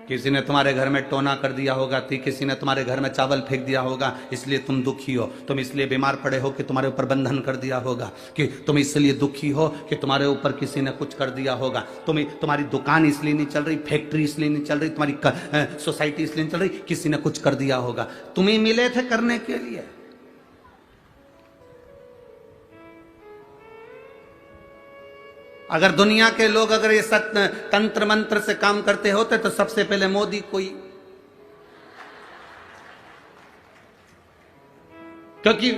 किसी ने तुम्हारे घर में टोना कर दिया होगा, किसी ने तुम्हारे घर में चावल फेंक दिया होगा, इसलिए तुम दुखी हो। तुम इसलिए बीमार पड़े हो कि तुम्हारे ऊपर बंधन कर दिया होगा, कि तुम इसलिए दुखी हो कि तुम्हारे ऊपर किसी ने कुछ कर दिया होगा। तुम्हारी दुकान इसलिए नहीं चल रही, फैक्ट्री इसलिए नहीं चल रही, तुम्हारी सोसाइटी इसलिए नहीं चल रही, किसी ने कुछ कर दिया होगा। तुम्हें मिले थे करने के लिए। अगर दुनिया के लोग अगर ये तंत्र मंत्र से काम करते होते तो सबसे पहले मोदी कोई, क्योंकि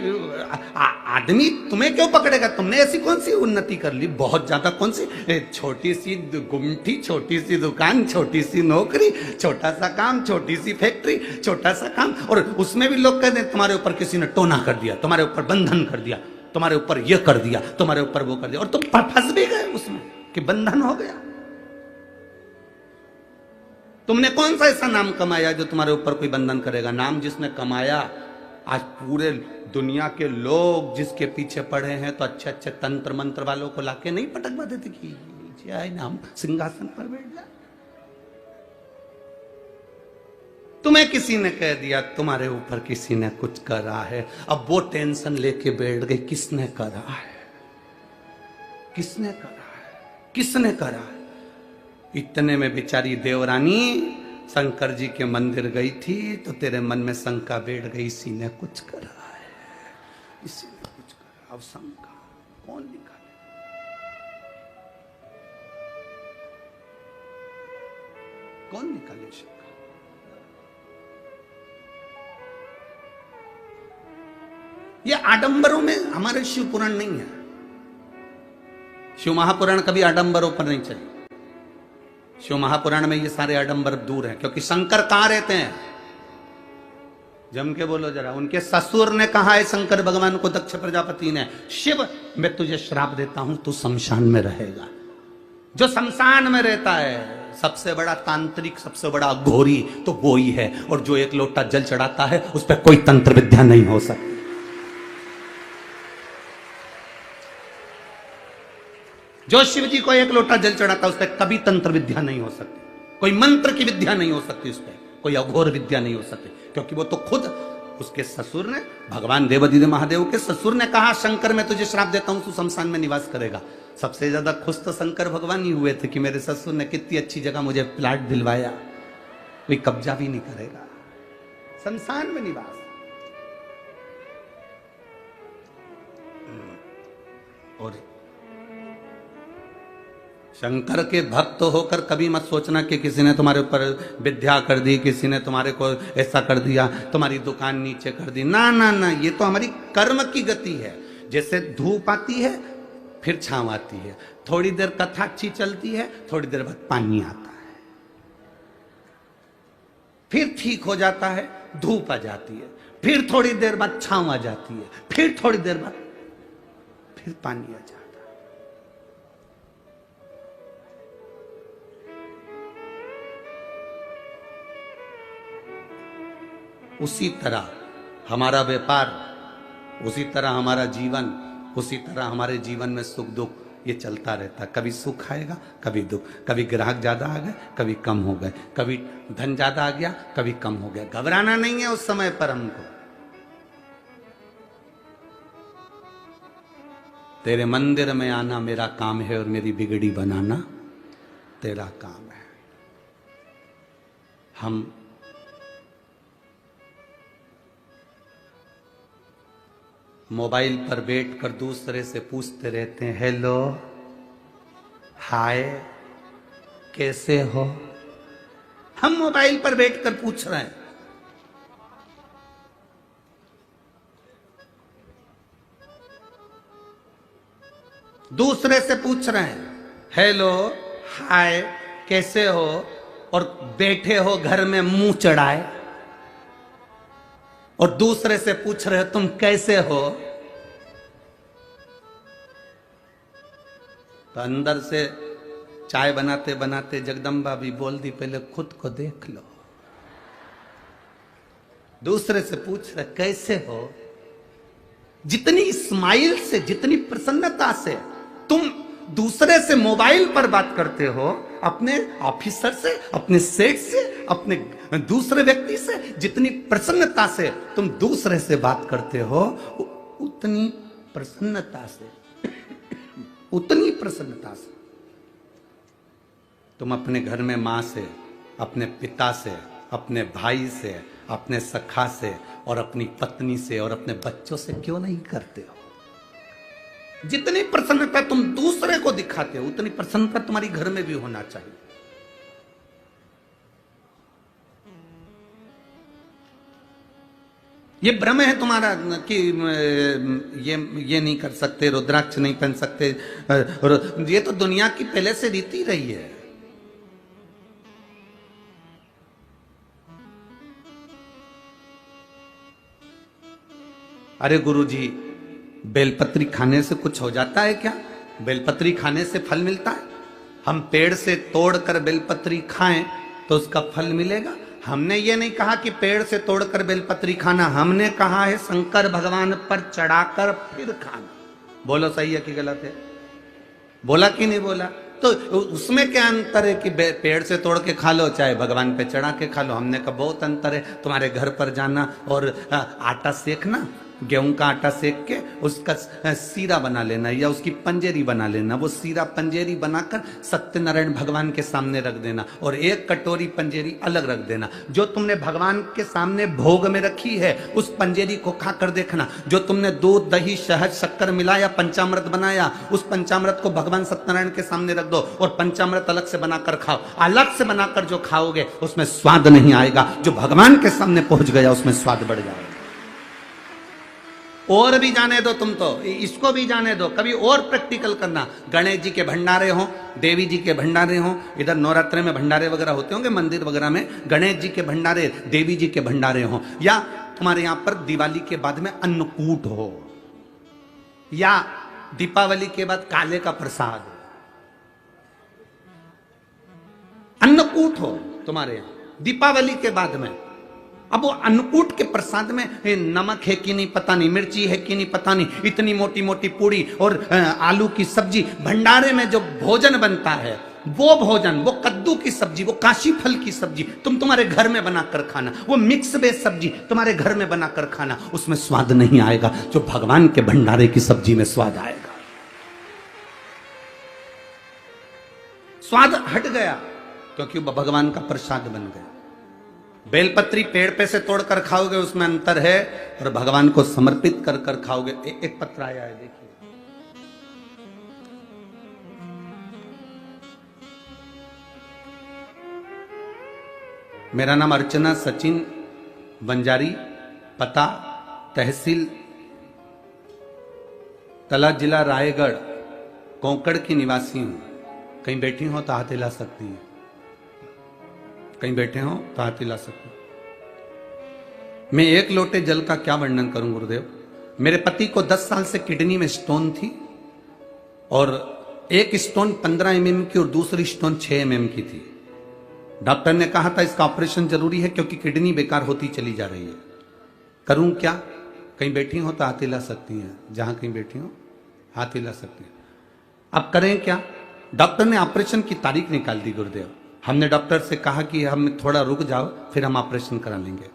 आदमी तुम्हें क्यों पकड़ेगा? तुमने ऐसी कौन सी उन्नति कर ली? बहुत ज्यादा कौन सी? छोटी सी गुमठी, छोटी सी दुकान, छोटी सी नौकरी, छोटा सा काम, छोटी सी फैक्ट्री, छोटा सा काम, और उसमें भी लोग कहते हैं तुम्हारे ऊपर किसी ने टोना कर दिया, तुम्हारे ऊपर बंधन कर दिया, तुम्हारे ऊपर यह कर दिया, तुम्हारे ऊपर वो कर दिया, और तुम फंस भी गए उसमें कि बंधन हो गया। तुमने कौन सा ऐसा नाम कमाया जो तुम्हारे ऊपर कोई बंधन करेगा? नाम जिसने कमाया, आज पूरे दुनिया के लोग जिसके पीछे पड़े हैं, तो अच्छे अच्छे तंत्र मंत्र वालों को लाके नहीं पटकवा देते कि नाम सिंहासन पर बैठ जा। तुम्हें किसी ने कह दिया, तुम्हारे ऊपर किसी ने कुछ करा है, अब वो टेंशन लेके बैठ गए किसने करा है, किसने करा है, किसने करा है। इतने में बेचारी देवरानी शंकर जी के मंदिर गई थी, तो तेरे मन में शंका बैठ गई, इसी ने कुछ करा है, इसी ने कुछ करा। अब शंका कौन निकाले? कौन निकाले शंका? ये आडंबरों में हमारे शिव पुराण नहीं है। शिव महापुराण कभी आडंबरों पर नहीं चली। शिव महापुराण में ये सारे आडंबर दूर हैं, क्योंकि शंकर कहां रहते हैं? जम के बोलो जरा। उनके ससुर ने कहा है शंकर भगवान को, दक्ष प्रजापति ने, शिव मैं तुझे श्राप देता हूं, तू शमशान में रहेगा। जो शमशान में रहता है सबसे बड़ा तांत्रिक, सबसे बड़ा घोरी तो वो ही है, और जो एक लोटा जल चढ़ाता है उस पर कोई तंत्र विद्या नहीं हो सकती। जो शिव जी को एक लोटा जल चढ़ाता है उस पर कभी तंत्र विद्या नहीं हो सकती, कोई मंत्र की विद्या नहीं हो सकती, उस पर कोई अघोर विद्या नहीं हो सकती, क्योंकि वो तो खुद उसके ससुर ने, भगवान देवादिदेव महादेव के ससुर ने कहा शंकर मैं तुझे श्राप देता हूं, तू शमशान में निवास करेगा। सबसे ज्यादा खुश तो शंकर भगवान ही हुए थे कि मेरे ससुर ने कितनी अच्छी जगह मुझे प्लाट दिलवाया, कोई कब्जा भी नहीं करेगा, शमशान में निवास। और शंकर के भक्त होकर कभी मत सोचना कि किसी ने तुम्हारे ऊपर विद्या कर दी, किसी ने तुम्हारे को ऐसा कर दिया, तुम्हारी दुकान नीचे कर दी। ना ना ना, ये तो हमारी कर्म की गति है। जैसे धूप आती है फिर छांव आती है, थोड़ी देर कथा अच्छी चलती है, थोड़ी देर बाद पानी आता है, फिर ठीक हो जाता है, धूप आ जाती है, फिर थोड़ी देर बाद छांव आ जाती है, फिर थोड़ी देर बाद फिर पानी आ जाता है। उसी तरह हमारा व्यापार, उसी तरह हमारा जीवन, उसी तरह हमारे जीवन में सुख दुख ये चलता रहता। कभी सुख आएगा, कभी दुख, कभी ग्राहक ज्यादा आ गए, कभी कम हो गए, कभी धन ज्यादा आ गया, कभी कम हो गया। घबराना नहीं है उस समय पर हमको। तेरे मंदिर में आना मेरा काम है और मेरी बिगड़ी बनाना तेरा काम है। हम मोबाइल पर बैठकर दूसरे से पूछते रहते हैं, हेलो, हाय, कैसे हो। हम मोबाइल पर बैठकर पूछ रहे हैं। दूसरे से पूछ रहे हैं, हेलो, हाय, कैसे हो, और बैठे हो घर में मुंह चढ़ाए, और दूसरे से पूछ रहे हो तुम कैसे हो। तो अंदर से चाय बनाते बनाते जगदम्बा भी बोल दी, पहले खुद को देख लो। दूसरे से पूछ रहे कैसे हो। जितनी स्माइल से, जितनी प्रसन्नता से तुम दूसरे से मोबाइल पर बात करते हो, अपने ऑफिसर से, अपने सेठ से, अपने दूसरे व्यक्ति से जितनी प्रसन्नता से तुम दूसरे से बात करते हो, उतनी प्रसन्नता से तुम अपने घर में मां से, अपने पिता से, अपने भाई से, अपने सखा से और अपनी पत्नी से और अपने बच्चों से क्यों नहीं करते हो? जितनी प्रसन्नता तुम दूसरे को दिखाते हो, उतनी प्रसन्नता तुम्हारी घर में भी होना चाहिए। ये भ्रम है तुम्हारा कि ये नहीं कर सकते, रुद्राक्ष नहीं पहन सकते, ये तो दुनिया की पहले से रीति रही है। अरे गुरुजी, बेलपत्री खाने से कुछ हो जाता है क्या? बेलपत्री खाने से फल मिलता है? हम पेड़ से तोड़कर बेलपत्री खाएं तो उसका फल मिलेगा? हमने ये नहीं कहा कि पेड़ से तोड़कर बेलपत्री खाना, हमने कहा है शंकर भगवान पर चढ़ाकर फिर खाना। बोलो सही है कि गलत है? बोला कि नहीं बोला? तो उसमें क्या अंतर है कि पेड़ से तोड़ के खा लो चाहे भगवान पे चढ़ा के खा लो? हमने कहा बहुत अंतर है। तुम्हारे घर पर जाना और आटा सेकना, गेहूं का आटा सेक के उसका सीरा बना लेना या उसकी पंजेरी बना लेना, वो सीरा पंजेरी बनाकर सत्यनारायण भगवान के सामने रख देना और एक कटोरी पंजेरी अलग रख देना। जो तुमने भगवान के सामने भोग में रखी है उस पंजेरी को खाकर देखना। जो तुमने दूध, दही, शहद, शक्कर मिलाया, पंचामृत बनाया, उस पंचामृत को भगवान सत्यनारायण के सामने रख दो और पंचामृत अलग से बनाकर खाओ। अलग से बनाकर जो खाओगे उसमें स्वाद नहीं आएगा, जो भगवान के सामने पहुंच गया उसमें स्वाद बढ़ जाएगा। और भी जाने दो, तुम तो इसको भी जाने दो, कभी और प्रैक्टिकल करना। गणेश जी के भंडारे हो, देवी जी के भंडारे हो, इधर नवरात्रि में भंडारे वगैरह होते होंगे मंदिर वगैरह में, गणेश जी के भंडारे, देवी जी के भंडारे हो, या तुम्हारे यहां पर दिवाली के बाद में अन्नकूट हो, या दीपावली के बाद काले का प्रसाद, अन्नकूट हो तुम्हारे यहां दीपावली के बाद में। अब वो अन्नकूट के प्रसाद में नमक है कि नहीं पता नहीं, मिर्ची है कि नहीं पता नहीं, इतनी मोटी मोटी पूड़ी और आलू की सब्जी, भंडारे में जो भोजन बनता है वो भोजन, वो कद्दू की सब्जी, वो काशी फल की सब्जी तुम्हारे घर में बनाकर खाना, वो मिक्स वेज सब्जी तुम्हारे घर में बनाकर खाना, उसमें स्वाद नहीं आएगा जो भगवान के भंडारे की सब्जी में स्वाद आएगा। स्वाद हट गया क्योंकि वो भगवान का प्रसाद बन गया। बेलपत्री पेड़ पे से तोड़कर खाओगे उसमें अंतर है, और भगवान को समर्पित कर कर खाओगे। एक पत्र आया है, देखिए। मेरा नाम अर्चना सचिन बंजारी, पता तहसील तला, जिला रायगढ़, कोंकण की निवासी हूं। कहीं बैठी हो तो हाथ हिला सकती हैं, कहीं बैठे हो तो हाथ हिला सकते। मैं एक लोटे जल का क्या वर्णन करूं गुरुदेव। मेरे पति को 10 साल से किडनी में स्टोन थी, और एक स्टोन 15 mm की और दूसरी स्टोन 6 mm की थी। डॉक्टर ने कहा था इसका ऑपरेशन जरूरी है क्योंकि किडनी बेकार होती चली जा रही है। करूं क्या? कहीं बैठी हो तो हाथ हिला सकती हैं, जहां कहीं बैठी हो हाथ हिला सकती हैं। अब करें क्या? डॉक्टर ने ऑपरेशन की तारीख निकाल दी गुरुदेव। हमने डॉक्टर से कहा कि हम थोड़ा रुक जाओ, फिर हम ऑपरेशन करा लेंगे।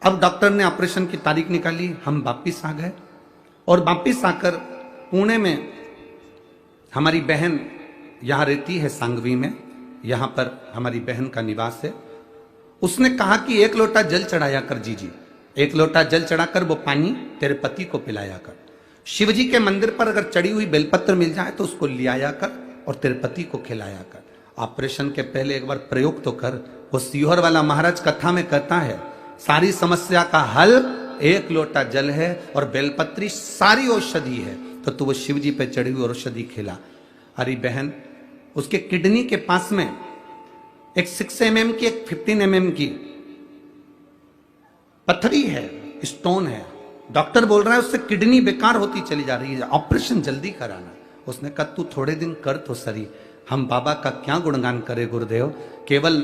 अब डॉक्टर ने ऑपरेशन की तारीख निकाली, हम वापिस आ गए, और वापिस आकर पुणे में हमारी बहन यहां रहती है, सांगवी में, यहां पर हमारी बहन का निवास है। उसने कहा कि 1 लोटा जल चढ़ाया कर जीजी, 1 लोटा जल चढ़ाकर वो पानी तेरे पति को पिलाया कर। शिव जी के मंदिर पर अगर चढ़ी हुई बेलपत्र मिल जाए तो उसको लियाया कर और तेरे पति को खिलाया कर। ऑपरेशन के पहले एक बार प्रयोग तो कर। वो सीहोर वाला महाराज कथा में कहता है, सारी समस्या का हल 1 लोटा जल है और बेलपत्री सारी औषधि है, तो तू वो शिव जी पे चढ़ी हुई औषधि खिला। अरे बहन, उसके किडनी के पास में एक 6 mm की, एक 15 mm की पथरी है, स्टोन है। डॉक्टर बोल रहा है उससे किडनी बेकार होती चली जा रही है, ऑपरेशन जल्दी कराना। उसने कहा तू थोड़े दिन कर तो सही। हम बाबा का क्या गुणगान करें गुरुदेव। केवल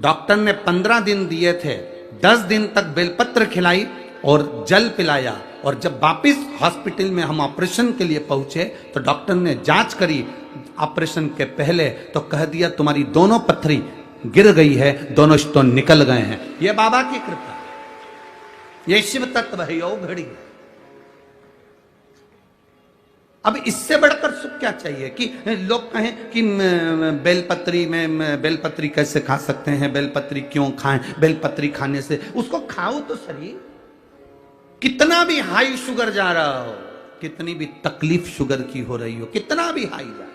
डॉक्टर ने 15 दिन दिए थे, 10 दिन तक बेलपत्र खिलाई और जल पिलाया, और जब वापिस हॉस्पिटल में हम ऑपरेशन के लिए पहुंचे तो डॉक्टर ने जांच करी ऑपरेशन के पहले, तो कह दिया तुम्हारी दोनों पथरी गिर गई है, दोनों स्टोन निकल गए हैं। यह बाबा की कृपा, यह शिव तत्व है, योग घड़ी है। अब इससे बढ़कर सुख क्या चाहिए कि लोग कहें कि बेलपत्री में बेलपत्री कैसे खा सकते हैं, बेलपत्री क्यों खाएं, बेलपत्री खाने से उसको खाओ तो शरीर, कितना भी हाई शुगर जा रहा हो, कितनी भी तकलीफ शुगर की हो रही हो, कितना भी हाई जाए,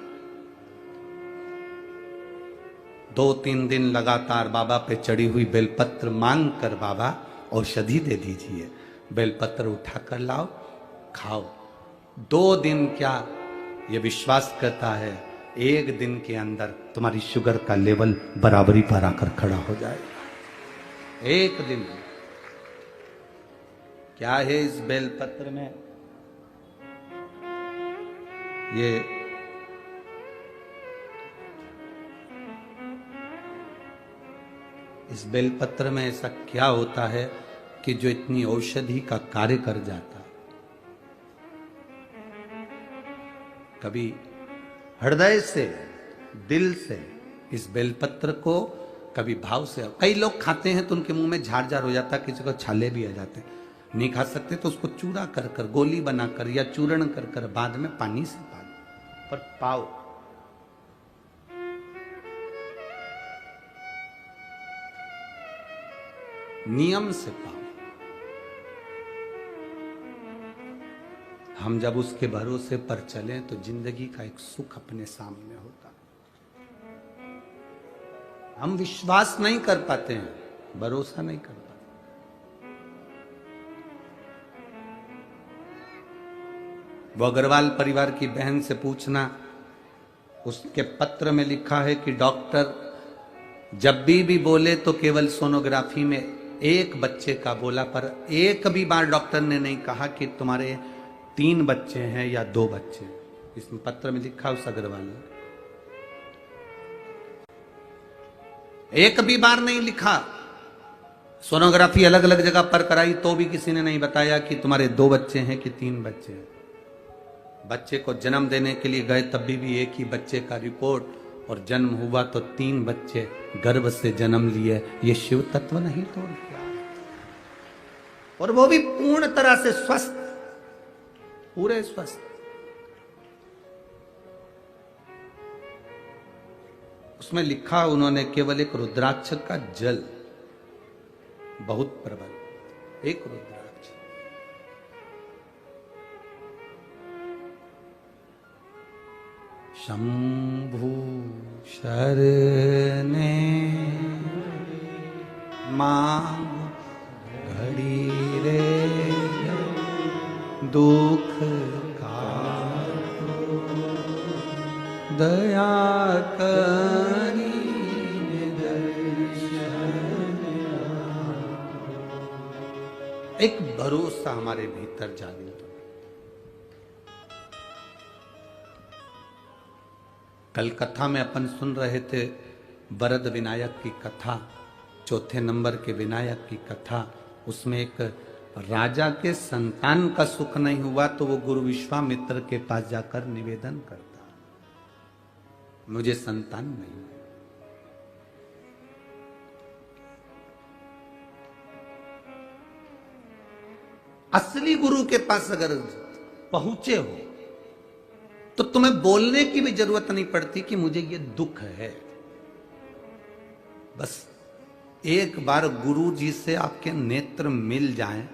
2-3 दिन लगातार बाबा पे चढ़ी हुई बेलपत्र मांग कर बाबा औषधि दे दीजिए, बेलपत्र उठाकर लाओ, खाओ। 2 दिन क्या, ये विश्वास करता है 1 दिन के अंदर तुम्हारी शुगर का लेवल बराबरी पर आकर खड़ा हो जाएगा। 1 दिन। क्या है इस बेलपत्र में? ये इस बेलपत्र में ऐसा क्या होता है कि जो इतनी औषधि का कार्य कर जाता है? कभी हृदय से, दिल से इस बेलपत्र को कभी भाव से, कई लोग खाते हैं तो उनके मुंह में झार झार हो जाता है, किसी को छाले भी आ जाते हैं, नहीं खा सकते तो उसको चूरा कर कर, गोली बनाकर या चूर्ण कर कर बाद में पानी से पाओ, पर पाओ। नियम से पाओ। हम जब उसके भरोसे पर चलें तो जिंदगी का एक सुख अपने सामने होता है। हम विश्वास नहीं कर पाते हैं, भरोसा नहीं कर पाते। वो अग्रवाल परिवार की बहन से पूछना, उसके पत्र में लिखा है कि डॉक्टर जब भी बोले तो केवल सोनोग्राफी में 1 बच्चे का बोला, पर एक भी बार डॉक्टर ने नहीं कहा कि तुम्हारे 3 बच्चे हैं या 2 बच्चे। इसमें पत्र में लिखा उस अग्रवाल ने, एक भी बार नहीं लिखा। सोनोग्राफी अलग अलग जगह पर कराई तो भी किसी ने नहीं बताया कि तुम्हारे 2 बच्चे हैं कि 3 बच्चे हैं। बच्चे को जन्म देने के लिए गए तब भी एक ही बच्चे का रिपोर्ट, और जन्म हुआ तो 3 बच्चे गर्भ से जन्म लिए। ये शिव तत्व नहीं तोड़ किया, और वो भी पूर्ण तरह से स्वस्थ, पूरे स्वस्थ। उसमें लिखा उन्होंने केवल एक रुद्राक्ष का जल, बहुत प्रबल एक रुद्राक्ष। शंभु शरणे मांग घड़ी रे दुख का दया करी एक भरोसा हमारे भीतर जागृत। कल कथा में अपन सुन रहे थे वरद विनायक की कथा, 4थे नंबर के विनायक की कथा। उसमें एक राजा के संतान का सुख नहीं हुआ तो वो गुरु विश्वामित्र के पास जाकर निवेदन करता, मुझे संतान नहीं है। असली गुरु के पास अगर पहुंचे हो तो तुम्हें बोलने की भी जरूरत नहीं पड़ती कि मुझे ये दुख है। बस एक बार गुरु जी से आपके नेत्र मिल जाएं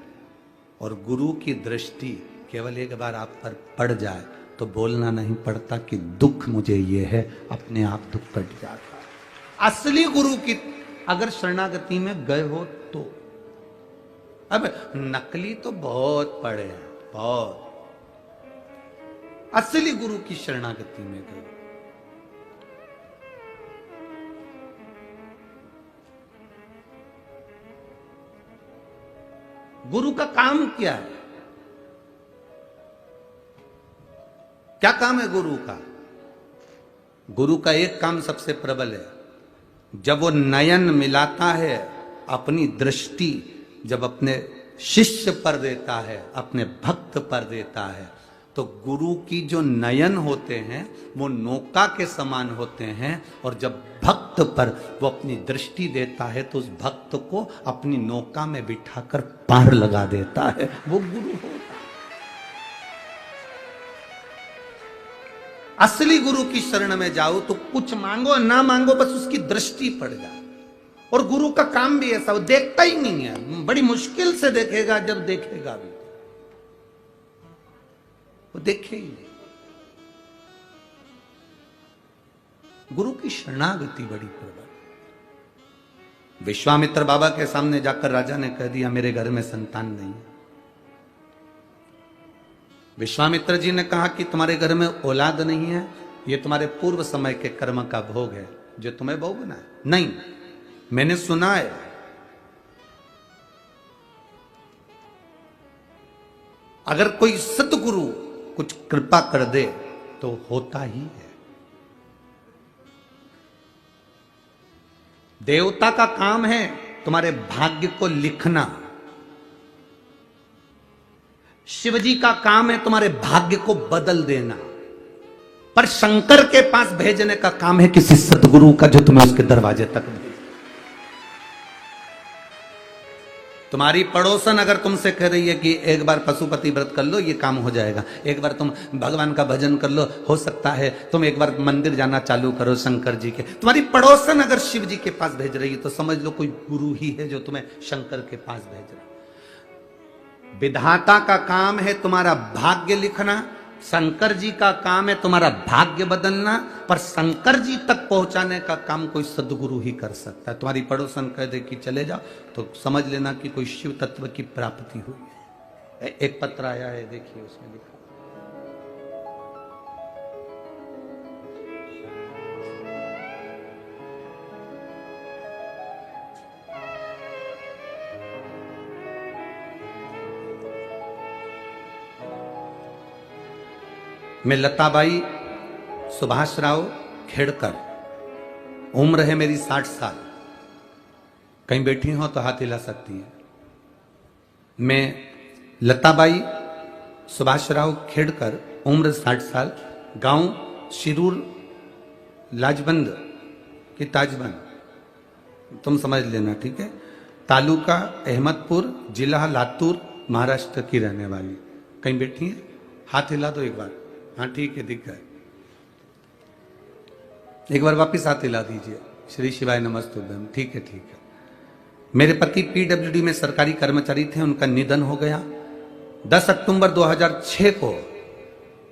और गुरु की दृष्टि केवल एक बार आप पर पड़ जाए तो बोलना नहीं पड़ता कि दुख मुझे ये है, अपने आप दुख कट जाता। असली गुरु की अगर शरणागति में गए हो तो। अब नकली तो बहुत पड़े हैं, बहुत। असली गुरु की शरणागति में गए। गुरु का काम क्या है? क्या काम है गुरु का? गुरु का एक काम सबसे प्रबल है, जब वो नयन मिलाता है, अपनी दृष्टि जब अपने शिष्य पर देता है, अपने भक्त पर देता है, तो गुरु की जो नयन होते हैं वो नौका के समान होते हैं, और जब भक्त पर वो अपनी दृष्टि देता है तो उस भक्त को अपनी नौका में बिठाकर पार लगा देता है, वो गुरु होता है। असली गुरु की शरण में जाओ तो कुछ मांगो ना मांगो, बस उसकी दृष्टि पड़ जाए। और गुरु का काम भी ऐसा, वो देखता ही नहीं है, बड़ी मुश्किल से देखेगा, जब देखेगा भी वो देखे ही नहीं। गुरु की शरणागति बड़ी प्रबल। विश्वामित्र बाबा के सामने जाकर राजा ने कह दिया मेरे घर में संतान नहीं है। विश्वामित्र जी ने कहा कि तुम्हारे घर में औलाद नहीं है, ये तुम्हारे पूर्व समय के कर्म का भोग है जो तुम्हें भोगना है। नहीं, मैंने सुना है अगर कोई सतगुरु कुछ कृपा कर दे तो होता ही है। देवता का काम है तुम्हारे भाग्य को लिखना, शिवजी का काम है तुम्हारे भाग्य को बदल देना, पर शंकर के पास भेजने का काम है किसी सतगुरु का जो तुम्हें उसके दरवाजे तक भेजे। तुम्हारी पड़ोसन अगर तुमसे कह रही है कि एक बार पशुपति व्रत कर लो ये काम हो जाएगा, एक बार तुम भगवान का भजन कर लो हो सकता है, तुम एक बार मंदिर जाना चालू करो शंकर जी के, तुम्हारी पड़ोसन अगर शिव जी के पास भेज रही है तो समझ लो कोई गुरु ही है जो तुम्हें शंकर के पास भेज रहा है। विधाता का काम है तुम्हारा भाग्य लिखना, शंकर जी का काम है तुम्हारा भाग्य बदलना, पर शंकर जी तक पहुंचाने का काम कोई सदगुरु ही कर सकता है। तुम्हारी पड़ोसन कह दे कि चले जाओ तो समझ लेना कि कोई शिव तत्व की प्राप्ति हुई है। एक पत्र आया है, देखिए उसमें लिखा मैं लताबाई सुभाष राव खेड़कर, उम्र है मेरी 60 साल। कहीं बैठी हो तो हाथ हिला सकती है। मैं लताबाई सुभाष राव खेड़कर, उम्र 60 साल, गांव शिरूर लाजबंद की ताजबंद, तुम समझ लेना ठीक है, तालुका अहमदपुर, जिला लातूर, महाराष्ट्र की रहने वाली। कहीं बैठी है, हाथ हिला दो एक बार। हाँ ठीक है, दिख गए। एक बार वापिस हाथ हिला दीजिए। श्री शिवाय नमस्तुभ्यम। ठीक है ठीक है। मेरे पति पीडब्ल्यूडी में सरकारी कर्मचारी थे, उनका निधन हो गया। 10 अक्टूबर 2006 को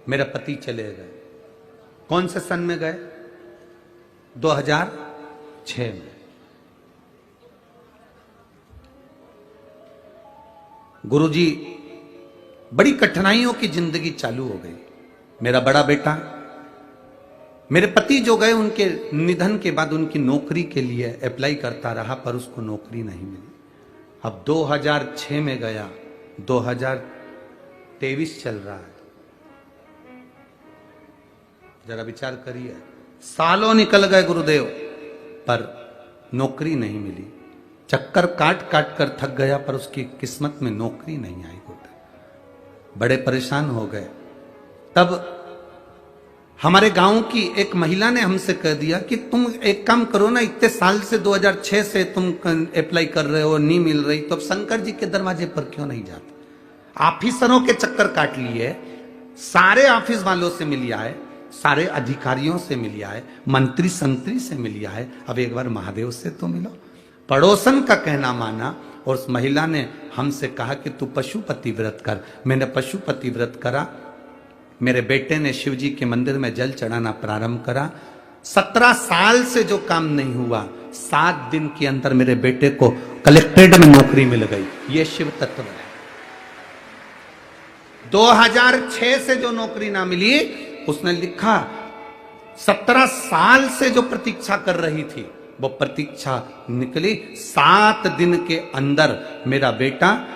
मेरे पति चले गए। कौन से सन में गए? 2006 में। गुरुजी, बड़ी कठिनाइयों की जिंदगी चालू हो गई। मेरा बड़ा बेटा, मेरे पति जो गए उनके निधन के बाद उनकी नौकरी के लिए अप्लाई करता रहा, पर उसको नौकरी नहीं मिली। अब 2006 में गया, 2023 चल रहा है। जरा विचार करिए, सालों निकल गए गुरुदेव, पर नौकरी नहीं मिली। चक्कर काट काट कर थक गया, पर उसकी किस्मत में नौकरी नहीं आई। बड़े परेशान हो गए। तब हमारे गांव की एक महिला ने हमसे कह दिया कि तुम एक काम करो ना, इतने साल से 2006 से तुम अप्लाई कर रहे हो, नहीं मिल रही, तो अब शंकर जी के दरवाजे पर क्यों नहीं जाते? ऑफिसरों के चक्कर काट लिए, सारे ऑफिस वालों से मिल आए, सारे अधिकारियों से मिल आए, मंत्री संतरी से मिल आए, अब एक बार महादेव से तो मिलो। पड़ोसन का कहना माना और उस महिला ने हमसे कहा कि तू पशुपति व्रत कर। मैंने पशुपति व्रत करा। मेरे बेटे ने शिव जी के मंदिर में जल चढ़ाना प्रारंभ करा। 17 साल से जो काम नहीं हुआ, 7 दिन के अंदर मेरे बेटे को कलेक्ट्रेट में नौकरी मिल गई। ये शिव तत्व है। 2006 से जो नौकरी ना मिली, उसने लिखा 17 साल से जो प्रतीक्षा कर रही थी वो प्रतीक्षा निकली। 7 दिन के अंदर मेरा बेटा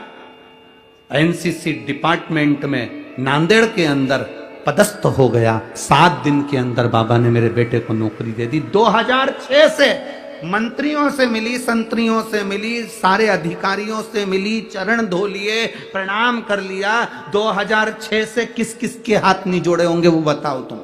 एनसीसी डिपार्टमेंट में नांदेड़ के अंदर पदस्थ हो गया। 7 दिन के अंदर बाबा ने मेरे बेटे को नौकरी दे दी। 2006 से मंत्रियों से मिली, संतरियों से मिली, सारे अधिकारियों से मिली, चरण धो लिए, प्रणाम कर लिया। 2006 से किस किस के हाथ नहीं जोड़े होंगे वो बताओ तुम।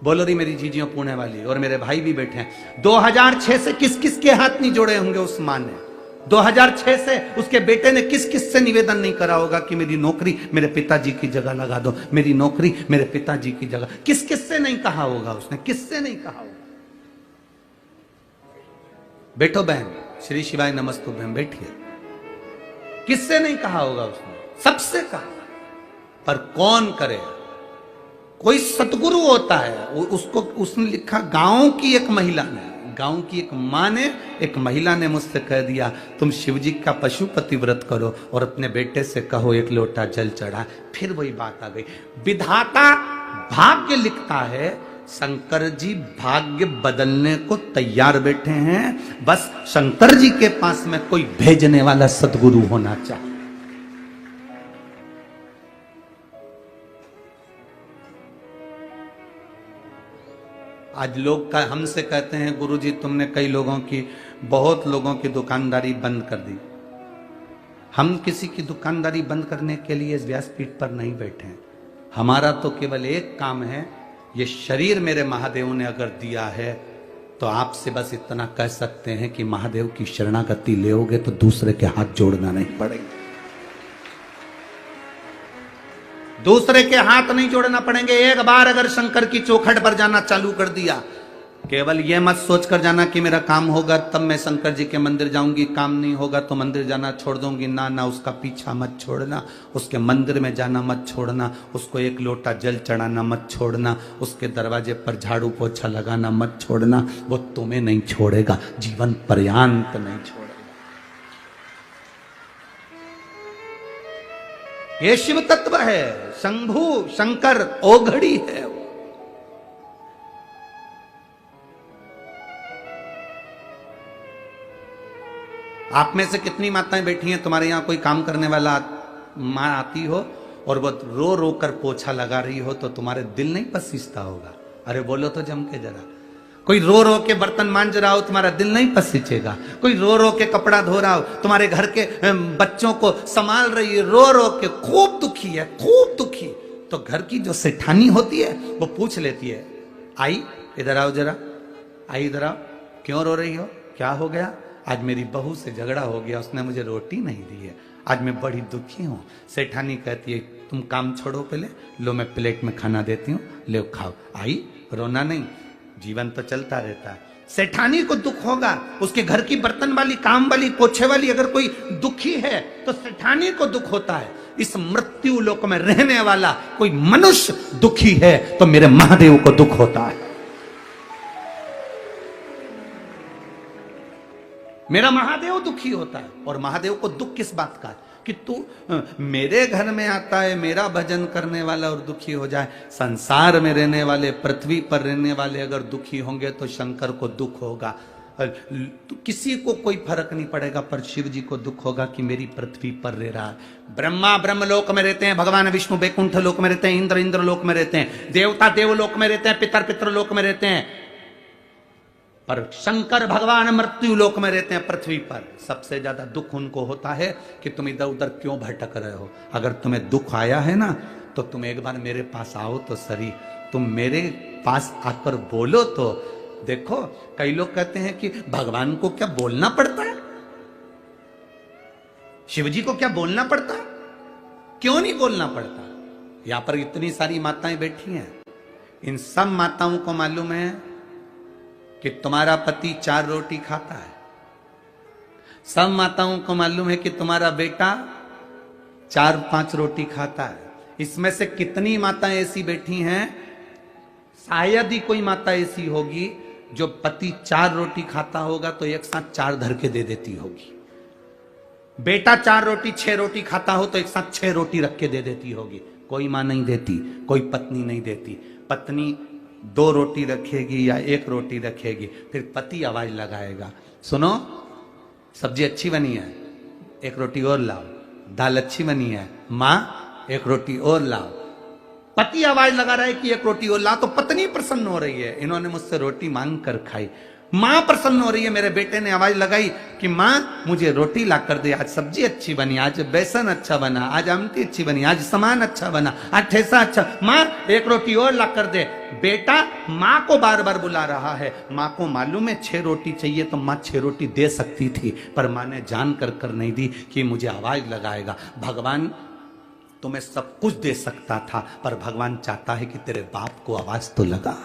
बोलो रही मेरी जीजियों पुणे वाली, और मेरे भाई भी बैठे हैं। 2006 से किस किस के हाथ नहीं जोड़े होंगे उस मां ने। 2006 से उसके बेटे ने किस किस से निवेदन नहीं करा होगा कि मेरी नौकरी मेरे पिताजी की जगह लगा दो, मेरी नौकरी मेरे पिताजी की जगह। किस किस से नहीं कहा होगा उसने, किससे नहीं कहा होगा। बैठो बहन, श्री शिवाय नमस्तुभ्यं, बैठिए। किससे नहीं कहा होगा उसने, सबसे कहा। पर कौन करे, कोई सतगुरु होता है उसको, उसने लिखा गांव की एक महिला ने, गांव की एक मां ने, एक महिला ने मुझसे कह दिया तुम शिवजी का पशुपति व्रत करो और अपने बेटे से कहो एक लोटा जल चढ़ा। फिर वही बात आ गई। विधाता भाग्य लिखता है, शंकर जी भाग्य बदलने को तैयार बैठे हैं। बस शंकर जी के पास में कोई भेजने वाला सतगुरु होना चाहिए। आज लोग का हमसे कहते हैं गुरुजी तुमने कई लोगों की, बहुत लोगों की दुकानदारी बंद कर दी। हम किसी की दुकानदारी बंद करने के लिए व्यासपीठ पर नहीं बैठे हैं। हमारा तो केवल एक काम है, ये शरीर मेरे महादेव ने अगर दिया है तो आपसे बस इतना कह सकते हैं कि महादेव की शरणागति लेओगे तो दूसरे के हाथ जोड़ना नहीं पड़ेगा। दूसरे के हाथ नहीं जोड़ना पड़ेंगे। एक बार अगर शंकर की चौखट पर जाना चालू कर दिया, केवल यह मत सोच कर जाना कि मेरा काम होगा तब मैं शंकर जी के मंदिर जाऊंगी, काम नहीं होगा तो मंदिर जाना छोड़ दूंगी। ना ना, उसका पीछा मत छोड़ना, उसके मंदिर में जाना मत छोड़ना, उसको एक लोटा जल चढ़ाना मत छोड़ना, उसके दरवाजे पर झाड़ू पोछा लगाना मत छोड़ना। वो तुम्हें नहीं छोड़ेगा, जीवन पर्यंत नहीं छोड़ेगा। ये शिव तत्व है, शंभु शंकर ओघड़ी है। आप में से कितनी माताएं बैठी हैं, तुम्हारे यहां कोई काम करने वाला मां आती हो और वो रो रो कर पोछा लगा रही हो तो तुम्हारे दिल नहीं पसीजता होगा? अरे बोलो तो जम के जरा। कोई रो रो के बर्तन मांज रहा हो, तुम्हारा दिल नहीं पसीजेगा? कोई रो रो के कपड़ा धो रहा हो, तुम्हारे घर के बच्चों को संभाल रही है, रो रो के खूब दुखी है, खूब दुखी, तो घर की जो सेठानी होती है वो पूछ लेती है, आई इधर आओ जरा, आई इधर आओ, क्यों रो रही हो, क्या हो गया? आज मेरी बहू से झगड़ा हो गया, उसने मुझे रोटी नहीं दी है, आज मैं बड़ी दुखी हूं। सेठानी कहती है तुम काम छोड़ो पहले, लो मैं प्लेट में खाना देती हूँ, ले खाओ। आई, रोना नहीं, जीवन तो चलता रहता है। सेठानी को दुख होगा, उसके घर की बर्तन वाली, काम वाली, पोछे वाली अगर कोई दुखी है तो सेठानी को दुख होता है। इस मृत्यु लोक में रहने वाला कोई मनुष्य दुखी है तो मेरे महादेव को दुख होता है। मेरा महादेव दुखी होता है। और महादेव को दुख किस बात का है कि तू मेरे घर में आता है, मेरा भजन करने वाला और दुखी हो जाए। संसार में रहने वाले, पृथ्वी पर रहने वाले अगर दुखी होंगे तो शंकर को दुख होगा। तो किसी को कोई फर्क नहीं पड़ेगा, पर शिव जी को दुख होगा कि मेरी पृथ्वी पर रह रहा है। ब्रह्मा ब्रह्मलोक में रहते हैं, भगवान विष्णु बैकुंठ लोक में रहते हैं, इंद्र इंद्रलोक में रहते हैं, देवता देवलोक में रहते हैं, पितर पितरलोक में रहते हैं, पर शंकर भगवान मृत्यु लोक में रहते हैं, पृथ्वी पर। सबसे ज्यादा दुख उनको होता है कि तुम इधर उधर क्यों भटक रहे हो। अगर तुम्हें दुख आया है ना तो तुम एक बार मेरे पास आओ तो सही, तुम मेरे पास आकर बोलो तो। देखो, कई लोग कहते हैं कि भगवान को क्या बोलना पड़ता है, शिव जी को क्या बोलना पड़ता है? क्यों नहीं बोलना पड़ता? यहां पर इतनी सारी माताएं बैठी हैं, इन सब माताओं को मालूम है कि तुम्हारा पति 4 रोटी खाता है। सब माताओं को मालूम है कि तुम्हारा बेटा 4-5 रोटी खाता है। इसमें से कितनी माताएं ऐसी बैठी हैं, शायद ही कोई माता ऐसी होगी जो पति 4 रोटी खाता होगा तो एक साथ 4 धर के दे देती होगी। बेटा 4 रोटी 6 रोटी खाता हो तो एक साथ 6 रोटी रख के दे देती होगी। कोई मां नहीं देती, कोई पत्नी नहीं देती। पत्नी 2 रोटी रखेगी या 1 रोटी रखेगी, फिर पति आवाज लगाएगा, सुनो सब्जी अच्छी बनी है, 1 रोटी और लाओ, दाल अच्छी बनी है, मां 1 रोटी और लाओ। पति आवाज लगा रहा है कि 1 रोटी और लाओ, तो पत्नी प्रसन्न हो रही है, इन्होंने मुझसे रोटी मांग कर खाई। मां प्रसन्न हो रही है। मेरे बेटे ने आवाज लगाई कि मां मुझे रोटी ला कर दे, आज सब्जी अच्छी बनी, आज बेसन अच्छा बना, आज आमटी अच्छी बनी, आज सामान अच्छा बना, आज ठेसा अच्छा, मां एक रोटी और ला कर दे। बेटा मां को बार बार बुला रहा है। मां को मालूम है 6 रोटी चाहिए तो मां 6 रोटी दे सकती थी, पर मां ने जान कर नहीं दी कि मुझे आवाज लगाएगा। भगवान तुम्हें सब कुछ दे सकता था, पर भगवान चाहता है कि तेरे बाप को आवाज तो लगा।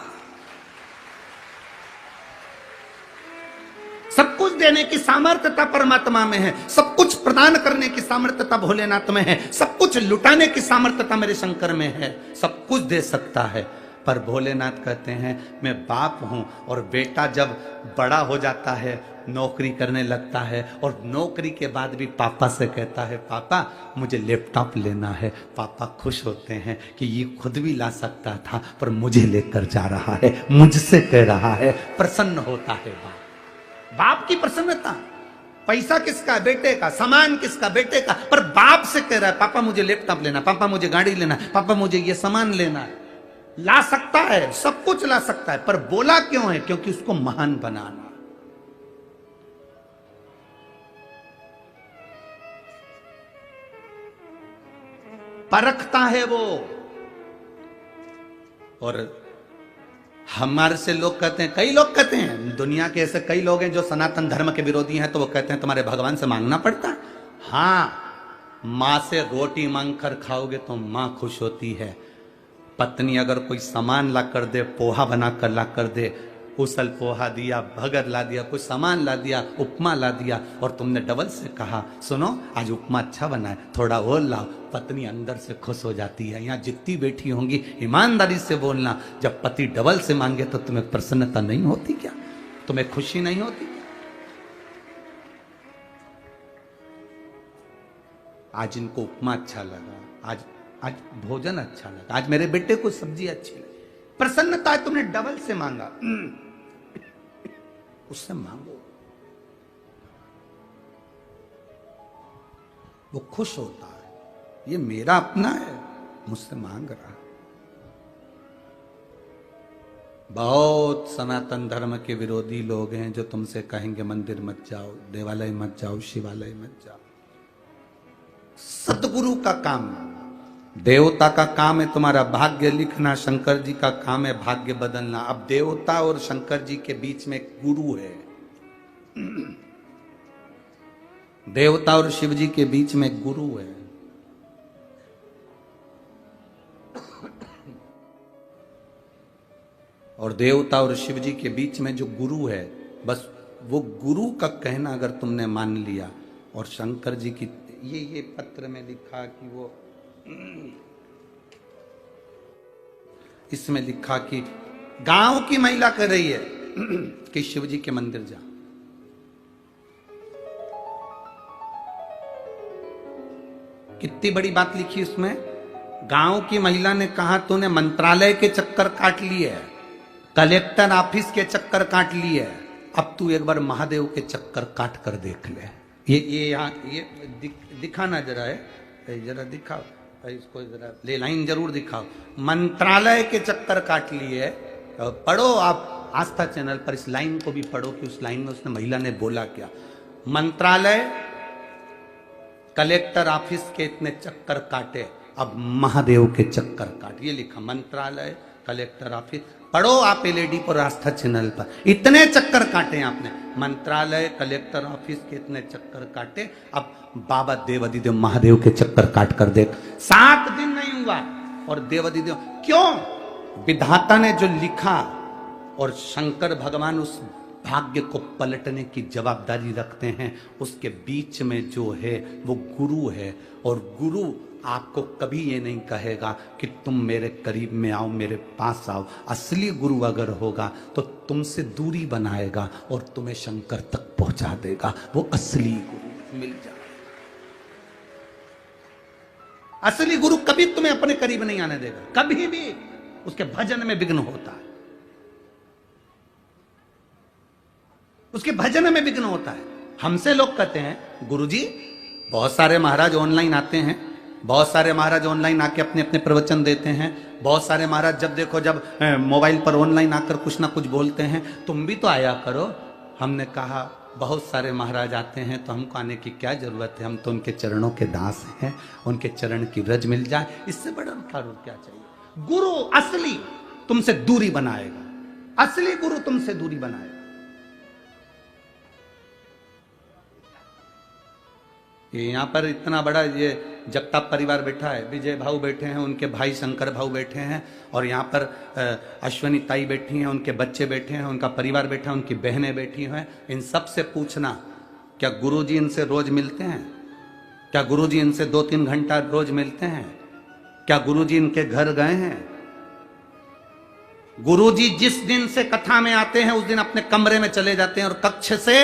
सब कुछ देने की सामर्थ्यता परमात्मा में है, सब कुछ प्रदान करने की सामर्थ्यता भोलेनाथ में है, सब कुछ लुटाने की सामर्थ्यता मेरे शंकर में है। सब कुछ दे सकता है, पर भोलेनाथ कहते हैं मैं बाप हूं। और बेटा जब बड़ा हो जाता है, नौकरी करने लगता है, और नौकरी के बाद भी पापा से कहता है पापा मुझे लैपटॉप लेना है, पापा खुश होते हैं कि ये खुद भी ला सकता था पर मुझे लेकर जा रहा है, मुझसे कह रहा है, प्रसन्न होता है बाप। बाप की प्रसन्नता। पैसा किसका? बेटे का। सामान किसका? बेटे का। पर बाप से कह रहा है पापा मुझे लैपटॉप लेना, पापा मुझे गाड़ी लेना, पापा मुझे ये सामान लेना है। ला सकता है, सब कुछ ला सकता है, पर बोला क्यों है? क्योंकि उसको महान बनाना। परखता है वो। और हमारे से लोग कहते हैं, कई लोग कहते हैं, दुनिया के ऐसे कई लोग हैं जो सनातन धर्म के विरोधी हैं, तो वो कहते हैं तुम्हारे भगवान से मांगना पड़ता है। हाँ, मां से रोटी मांग कर खाओगे तो मां खुश होती है। पत्नी अगर कोई सामान ला कर दे, पोहा बना कर ला कर दे, उसल पोहा दिया, भगर ला दिया, कुछ सामान ला दिया, उपमा ला दिया, और तुमने डबल से कहा सुनो आज उपमा अच्छा बना है, थोड़ा और लाओ, पत्नी अंदर से खुश हो जाती है। यहाँ जितनी बैठी होंगी ईमानदारी से बोलना, जब पति डबल से मांगे तो तुम्हें प्रसन्नता नहीं होती क्या? तुम्हें खुशी नहीं होती? आज इनको उपमा अच्छा लगा, आज भोजन अच्छा लगा, आज मेरे बेटे को सब्जी अच्छी लगी, प्रसन्नता है। तुमने डबल से मांगा, उससे मांगो, वो खुश होता है, ये मेरा अपना है, मुझसे मांग रहा। बहुत सनातन धर्म के विरोधी लोग हैं जो तुमसे कहेंगे मंदिर मत जाओ, देवालय मत जाओ, शिवालय मत जाओ। सतगुरु का काम, देवता का काम है तुम्हारा भाग्य लिखना, शंकर जी का काम है भाग्य बदलना। अब देवता और शंकर जी के बीच में एक गुरु है, देवता और शिव जी के बीच में एक गुरु है। और देवता और शिव जी के बीच में जो गुरु है, बस वो गुरु का कहना अगर तुमने मान लिया। और शंकर जी की ये पत्र में लिखा कि वो, इसमें लिखा कि गांव की महिला कर रही है कि शिव जी के मंदिर जा। कितनी बड़ी बात लिखी उसमें। गांव की महिला ने कहा तूने मंत्रालय के चक्कर काट लिए, कलेक्टर ऑफिस के चक्कर काट लिए, अब तू एक बार महादेव के चक्कर काट कर देख ले। ये यहाँ ये दिखाना जरा है, जरा दिखाओ इसको, जरा ले लाइन जरूर दिखाओ। मंत्रालय के चक्कर काट लिए, पढ़ो आप आस्था चैनल पर, इस लाइन को भी पढ़ो कि उस लाइन में उसने महिला ने बोला क्या। मंत्रालय कलेक्टर ऑफिस के इतने चक्कर काटे, अब महादेव के चक्कर काट। ये लिखा मंत्रालय कलेक्टर ऑफिस, पढ़ो आप एलईडी पर आस्था चैनल पर, इतने चक्कर काटे आपने। मंत्रालय कलेक्टर ऑफिस के इतने चक्कर काटे, अब बाबा देवादिदेव महादेव के चक्कर काट कर देख। 7 दिन नहीं हुआ और देवादिदेव, क्यों? विधाता ने जो लिखा, और शंकर भगवान उस भाग्य को पलटने की जवाबदारी रखते हैं। उसके बीच में जो है वो गुरु है, और गुरु आपको कभी ये नहीं कहेगा कि तुम मेरे करीब में आओ, मेरे पास आओ। असली गुरु अगर होगा तो तुमसे दूरी बनाएगा और तुम्हें शंकर तक पहुंचा देगा। वो असली गुरु मिल जाए। असली गुरु कभी तुम्हें अपने करीब नहीं आने देगा, कभी भी। उसके भजन में विघ्न होता है, उसके भजन में विघ्न होता है। हमसे लोग कहते हैं गुरुजी, बहुत सारे महाराज ऑनलाइन आते हैं, बहुत सारे महाराज ऑनलाइन आके अपने अपने प्रवचन देते हैं, बहुत सारे महाराज जब देखो जब मोबाइल पर ऑनलाइन आकर कुछ ना कुछ बोलते हैं, तुम भी तो आया करो। हमने कहा बहुत सारे महाराज आते हैं तो हमको आने की क्या जरूरत है, हम तो उनके चरणों के दास हैं, उनके चरण की रज मिल जाए, इससे बड़ा और क्या चाहिए। गुरु असली तुमसे दूरी बनाएगा, असली गुरु तुमसे दूरी बनाएगा। ये यहां पर इतना बड़ा ये जगताप परिवार बैठा है, विजय भाऊ बैठे हैं, उनके भाई शंकर भाऊ बैठे हैं, और यहाँ पर अश्वनी ताई बैठी हैं, उनके बच्चे बैठे हैं, उनका परिवार बैठा है, उनकी बहनें बैठी हैं। इन सब से पूछना, क्या गुरुजी इनसे रोज मिलते हैं? क्या गुरुजी इनसे 2-3 घंटा रोज मिलते हैं? क्या गुरुजी इनके घर गए हैं? गुरुजी जिस दिन से कथा में आते हैं उस दिन अपने कमरे में चले जाते हैं और कक्ष से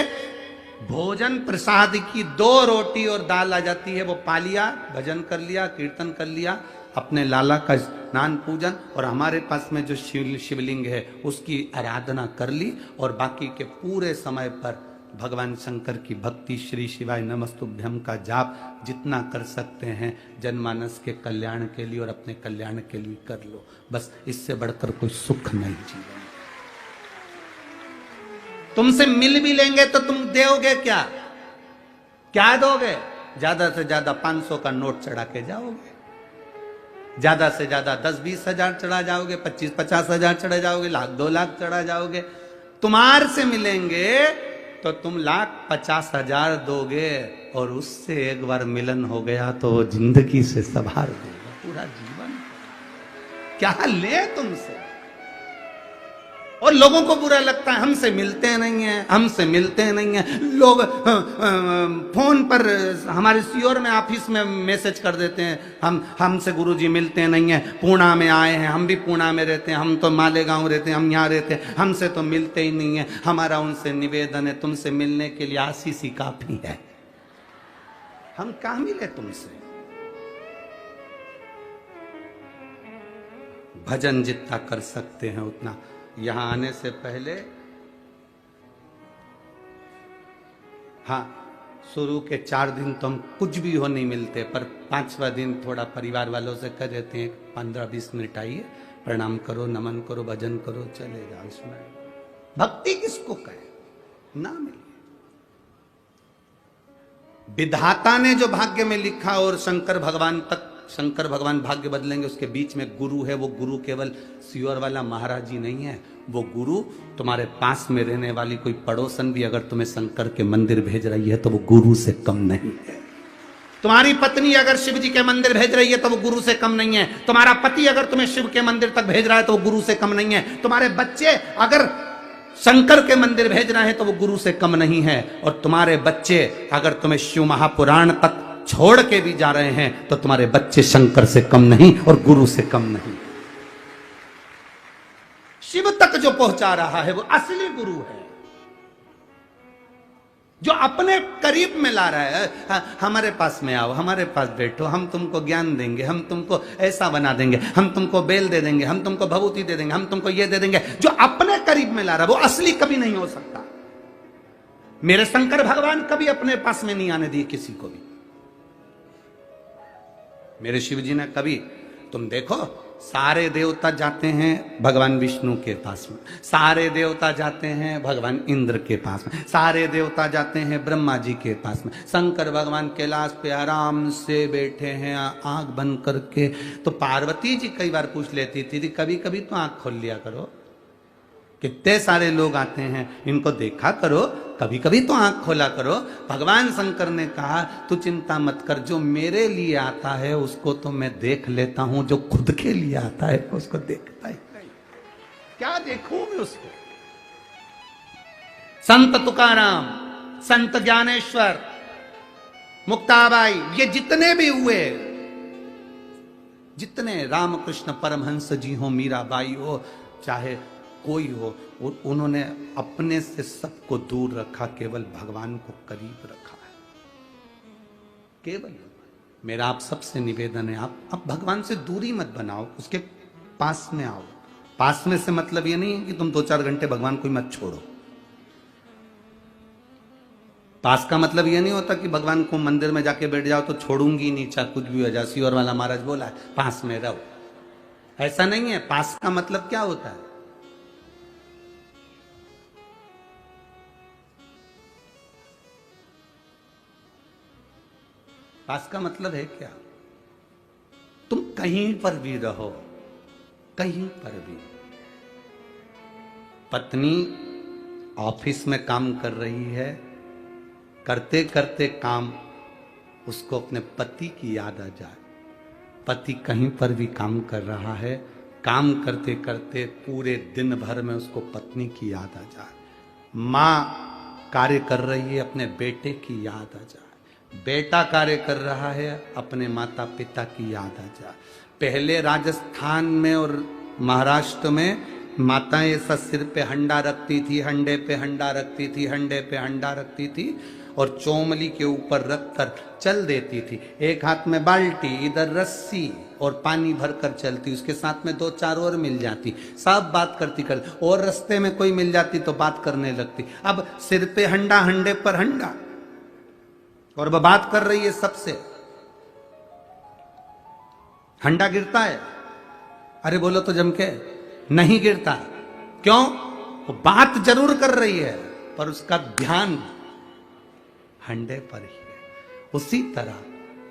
भोजन प्रसाद की 2 रोटी और दाल आ जाती है, वो पा लिया, भजन कर लिया, कीर्तन कर लिया, अपने लाला का स्नान पूजन, और हमारे पास में जो शिवलिंग है उसकी आराधना कर ली, और बाकी के पूरे समय पर भगवान शंकर की भक्ति, श्री शिवाय नमस्तुभ्यम का जाप जितना कर सकते हैं जनमानस के कल्याण के लिए और अपने कल्याण के लिए कर लो। बस इससे बढ़कर कोई सुख नहीं जीवन। तुमसे मिल भी लेंगे तो तुम दोगे क्या? क्या दोगे? ज्यादा से ज्यादा 500 का नोट चढ़ा के जाओगे, ज्यादा से ज्यादा 10-20 हजार चढ़ा जाओगे, 25-50 हजार चढ़ा जाओगे, 1,00,000-2 लाख चढ़ा जाओगे। तुम्हार से मिलेंगे तो तुम 1,50,000 दोगे, और उससे एक बार मिलन हो गया तो वो जिंदगी से संभाल देगा पूरा जीवन। क्या ले तुमसे? और लोगों को बुरा लगता है, हमसे मिलते नहीं है, हमसे मिलते नहीं है। लोग फोन पर हमारे सीओर में ऑफिस में मैसेज कर देते हैं, हमसे गुरुजी मिलते नहीं है, पूना में आए हैं, हम भी पूना में रहते हैं, हम तो मालेगांव रहते हैं, हम यहाँ रहते हैं, हमसे तो मिलते ही नहीं है। हमारा उनसे निवेदन है, तुमसे मिलने के लिए आशीष ही काफी है। हम कहाँ मिले तुमसे? भजन जितना कर सकते हैं उतना। यहां आने से पहले हाँ, शुरू के 4 दिन तो हम कुछ भी हो नहीं मिलते, पर 5वां दिन थोड़ा परिवार वालों से कह देते हैं 15-20 मिनट आइए, प्रणाम करो, नमन करो, भजन करो, चले जाओ। इसमें भक्ति किसको कहे? ना मिले। विधाता ने जो भाग्य में लिखा और शंकर भगवान तक, शंकर भगवान भाग्य बदलेंगे, उसके बीच में गुरु है। वो गुरु केवल सीओर वाला महाराज जी नहीं है, वो गुरु तुम्हारे पास में रहने वाली कोई पड़ोसन भी अगर तुम्हें शंकर के मंदिर भेज रही है तो वो गुरु से कम नहीं है। तुम्हारी पत्नी अगर शिव जी के मंदिर भेज रही है तो वो गुरु से कम नहीं है। तुम्हारा पति अगर तुम्हें शिव के मंदिर तक भेज रहा है तो वो गुरु से कम नहीं है। तुम्हारे बच्चे अगर शंकर के मंदिर भेज रहे हैं तो वो गुरु से कम नहीं है। और तुम्हारे बच्चे अगर तुम्हें शिव महापुराण तक छोड़ के भी जा रहे हैं तो तुम्हारे बच्चे शंकर से कम नहीं और गुरु से कम नहीं। शिव तक जो पहुंचा रहा है वो असली गुरु है, जो अपने करीब में ला रहा है। हमारे पास में आओ, हमारे पास बैठो, हम तुमको ज्ञान देंगे, हम तुमको ऐसा बना देंगे, हम तुमको बेल दे देंगे, हम तुमको भभूति दे देंगे, हम तुमको ये दे देंगे। जो अपने करीब में ला रहा है वो असली कभी नहीं हो सकता। मेरे शंकर भगवान कभी अपने पास में नहीं आने दिए किसी को भी। मेरे शिव जी ने कभी, तुम देखो, सारे देवता जाते हैं भगवान विष्णु के पास में, सारे देवता जाते हैं भगवान इंद्र के पास में, सारे देवता जाते हैं ब्रह्मा जी के पास में। शंकर भगवान कैलाश पे आराम से बैठे हैं आंख बंद करके। तो पार्वती जी कई बार पूछ लेती थी, कभी कभी तो आंख खोल लिया करो, कितने सारे लोग आते हैं, इनको देखा करो, कभी कभी तो आंख खोला करो। भगवान शंकर ने कहा, तू चिंता मत कर, जो मेरे लिए आता है उसको तो मैं देख लेता हूं, जो खुद के लिए आता है उसको देखता ही नहीं। क्या देखूं मैं उसको? संत तुकाराम, संत ज्ञानेश्वर, मुक्ताबाई, ये जितने भी हुए, जितने रामकृष्ण परमहंस जी हो, मीराबाई हो, चाहे कोई हो, उन्होंने अपने से सबको दूर रखा, केवल भगवान को करीब रखा है। केवल मेरा आप सबसे निवेदन है, आप भगवान से दूरी मत बनाओ, उसके पास में आओ। पास में से मतलब ये नहीं है कि तुम 2-4 घंटे भगवान को मत छोड़ो। पास का मतलब ये नहीं होता कि भगवान को मंदिर में जाके बैठ जाओ तो छोड़ूंगी नहीं, चाहे कुछ भी हो जाए। सीओर वाला महाराज बोला है, पास में रहो। ऐसा नहीं है। पास का मतलब क्या होता है? पास का मतलब है क्या? तुम कहीं पर भी रहो, कहीं पर भी, पत्नी ऑफिस में काम कर रही है, करते करते काम उसको अपने पति की याद आ जाए। पति कहीं पर भी काम कर रहा है, काम करते करते पूरे दिन भर में उसको पत्नी की याद आ जाए। माँ कार्य कर रही है, अपने बेटे की याद आ जाए। बेटा कार्य कर रहा है, अपने माता पिता की याद आ जाए। पहले राजस्थान में और महाराष्ट्र में माताएं ऐसा सिर पे हंडा रखती थी, हंडे पे हंडा रखती थी, हंडे पे हंडा रखती थी और चौमली के ऊपर रखकर चल देती थी। एक हाथ में बाल्टी, इधर रस्सी और पानी भरकर चलती, उसके साथ में 2-4 और मिल जाती, सब बात करती करती, और रास्ते में कोई मिल जाती तो बात करने लगती। अब सिर पे हंडा, हंडे पर हंडा, और वह बात कर रही है सबसे। हंडा गिरता है? अरे बोलो तो जम के, नहीं गिरता। क्यों? वो बात जरूर कर रही है पर उसका ध्यान हंडे पर ही है। उसी तरह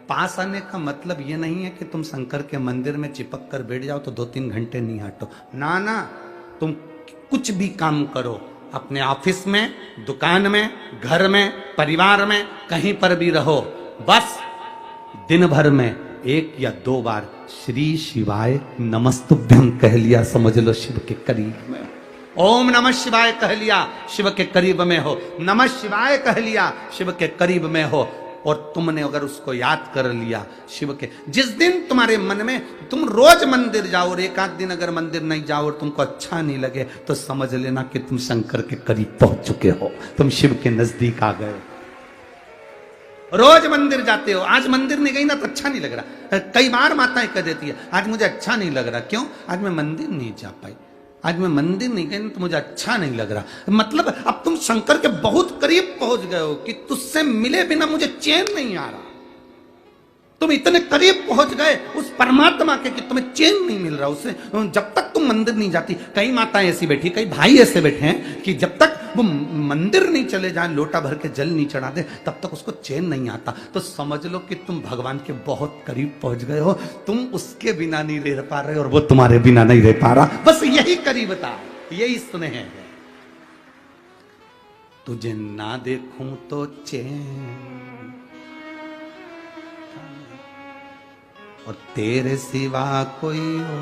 पास आने का मतलब यह नहीं है कि तुम शंकर के मंदिर में चिपक कर बैठ जाओ तो 2-3 घंटे नहीं हटो। ना ना, तुम कुछ भी काम करो, अपने ऑफिस में, दुकान में, घर में, परिवार में, कहीं पर भी रहो, बस दिन भर में 1 या 2 बार श्री शिवाय नमस्तुभ्यं कह लिया, समझ लो शिव के करीब में। ओम नमः शिवाय कह लिया, शिव के करीब में हो। नमः शिवाय कह लिया, शिव के करीब में हो। और तुमने अगर उसको याद कर लिया शिव के, जिस दिन तुम्हारे मन में, तुम रोज मंदिर जाओ और 1 आध दिन अगर मंदिर नहीं जाओ और तुमको अच्छा नहीं लगे तो समझ लेना कि तुम शंकर के करीब पहुंच चुके हो, तुम शिव के नजदीक आ गए। रोज मंदिर जाते हो, आज मंदिर नहीं गई ना तो अच्छा नहीं लग रहा। कई बार माताएं कह देती है, आज मुझे अच्छा नहीं लग रहा। क्यों? आज मैं मंदिर नहीं जा पाई, आज मैं मंदिर नहीं गई तो मुझे अच्छा नहीं लग रहा। मतलब अब तुम शंकर के बहुत करीब पहुंच गए हो कि तुझसे मिले बिना मुझे चैन नहीं आ रहा। तुम इतने करीब पहुंच गए उस परमात्मा के कि तुम्हें चैन नहीं मिल रहा उससे, जब तक तुम मंदिर नहीं जाती। कई माताएं ऐसी बैठी, कई भाई ऐसे बैठे हैं कि जब तक वो मंदिर नहीं चले जाए, लोटा भर के जल नहीं चढ़ा दे, तब तक उसको चैन नहीं आता। तो समझ लो कि तुम भगवान के बहुत करीब पहुंच गए हो, तुम उसके बिना नहीं रह पा रहे और वो तुम्हारे बिना नहीं रह पा रहा। बस यही करीबता, यही स्नेह है। तुझे ना देखूं तो चैन, और तेरे सिवा कोई हो,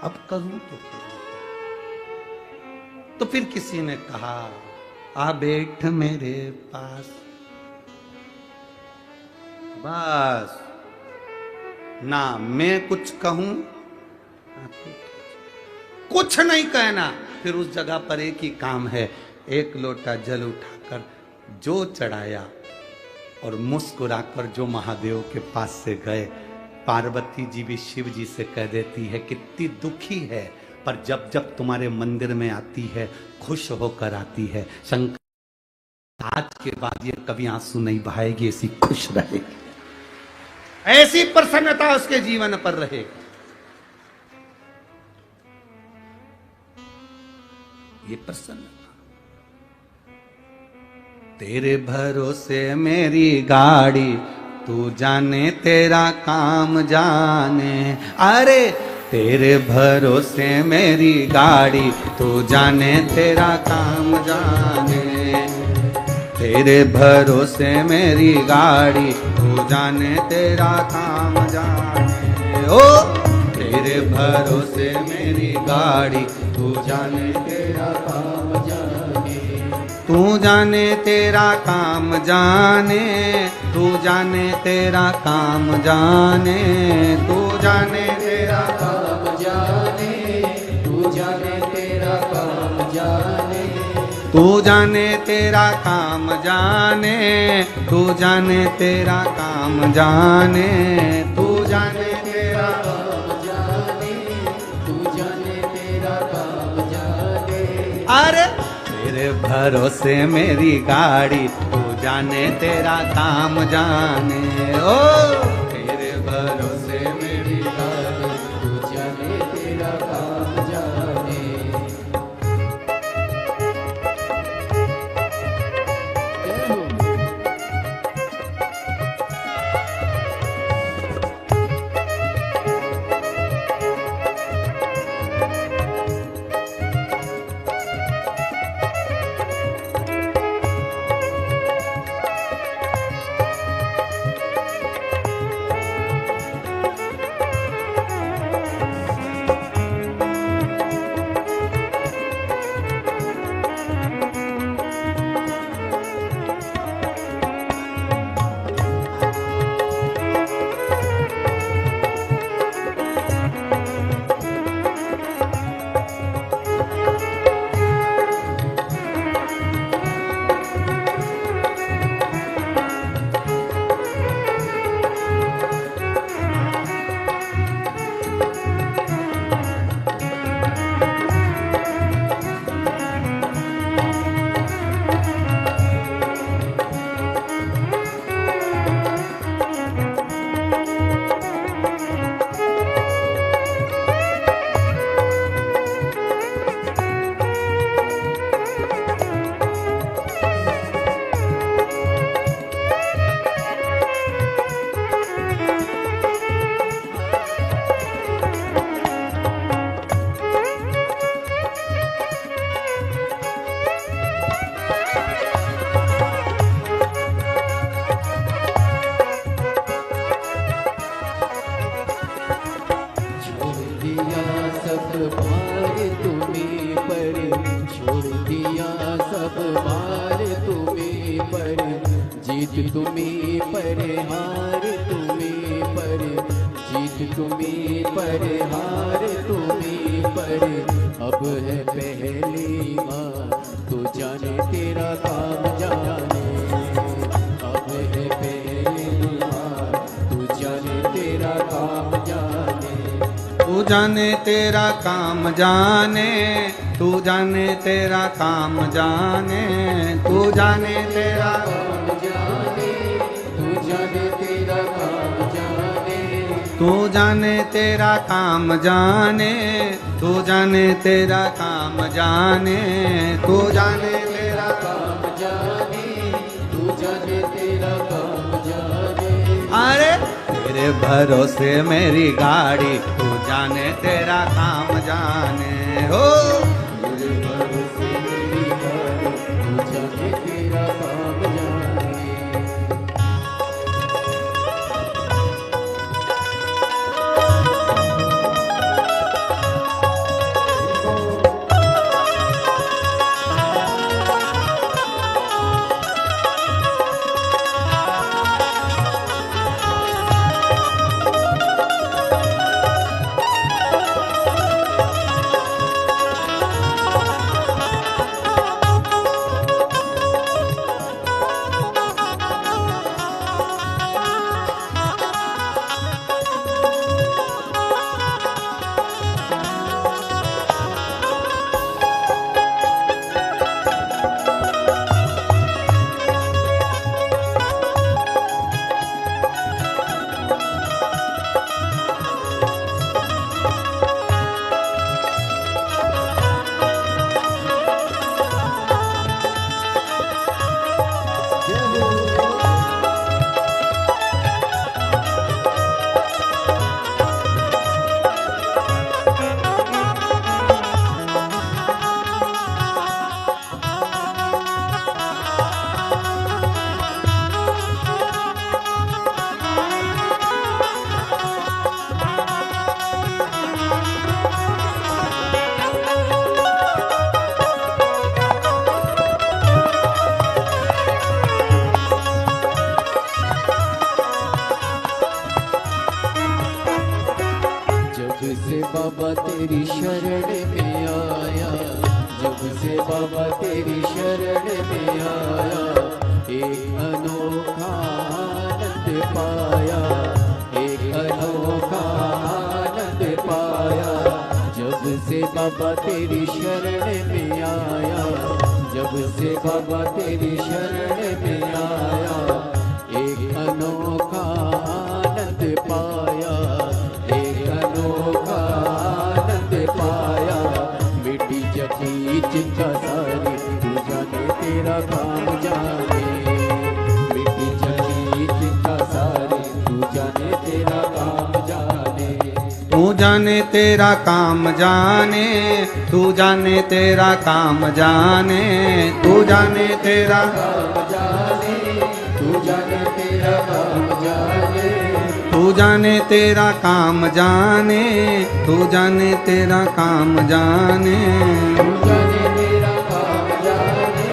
अब करूं तो फिर किसी ने कहा आ बैठ मेरे पास। बस ना मैं कुछ कहूं ना कुछ नहीं कहना। फिर उस जगह पर एक ही काम है, 1 लोटा जल उठाकर जो चढ़ाया और मुस्कुराकर जो महादेव के पास से गए। पार्वती जी भी शिव जी से कह देती है कितनी दुखी है, पर जब जब तुम्हारे मंदिर में आती है खुश होकर आती है। शंकर आज के बाद ये कभी आंसू नहीं बहाएगी, ऐसी खुश रहेगी, ऐसी प्रसन्नता उसके जीवन पर रहेगी। ये प्रसन्नता तेरे भरोसे मेरी गाड़ी, तू जाने तेरा काम जाने। अरे तेरे भरोसे मेरी गाड़ी, तू जाने तेरा काम जाने। तेरे भरोसे मेरी गाड़ी, तू जाने तेरा काम जाने। ओ तेरे भरोसे मेरी गाड़ी, तू जाने तेरा काम जाने। तू जाने तेरा काम जाने, तू जाने तेरा काम जाने, तू जाने तेरा काम जाने, तू जाने तेरा काम जाने। तू जाने तेरा काम जाने, तू जाने तेरा काम जाने, तू जाने तेरा काम जाने, तू जाने तेरा काम जाने। अरे तेरे भरोसे मेरी गाड़ी, तू जाने तेरा काम जाने। ओ तेरे भरोसे तुम्हें पर हार तुम्हें पर, जीत तुम्हें पर हार तुम्हें पर। अब है पहली बार तू जाने तेरा काम जाने, अब है पहली बार तू जाने तेरा काम जाने। तू जाने तेरा काम जाने, तू जाने तेरा काम जाने, तू जाने तेरा काम जाने, तू जाने तेरा काम जाने, तू जाने तेरा काम जाने, तू जाने तेरा काम जाने, तू जाने तेरा काम जाने, तू जाने तेरा काम जाने। अरे तेरे भरोसे मेरी गाड़ी, तू जाने तेरा काम जाने हो। तेरे भरोसे मेरी गाड़ी, तू जाने तेरा काम जाने। बाबा तेरी शरण में आया, जब से बाबा तेरी शरण में आया, एक अनोखा आनंद पाया, एक अनोखा आनंद पाया। जब से बाबा तेरी शरण में आया, जब से बाबा तेरी शरण में आया, एक अनोखा आनंद पाया, एक अनोखा आनंद पाया। मिट्टी जगी चिंता सारी, तू जाने तेरा काम जाने, मिट्टी जगी चिंता सारी, तू जाने तेरा काम जाने। तू जाने तेरा काम जाने, तू जाने तेरा काम जाने, तू जाने तेरा काम जाने, तू जाने तेरा काम जाने, तू जाने तेरा काम जाने, तू जाने तेरा काम जाने। तू जाने तेरा काम जाने,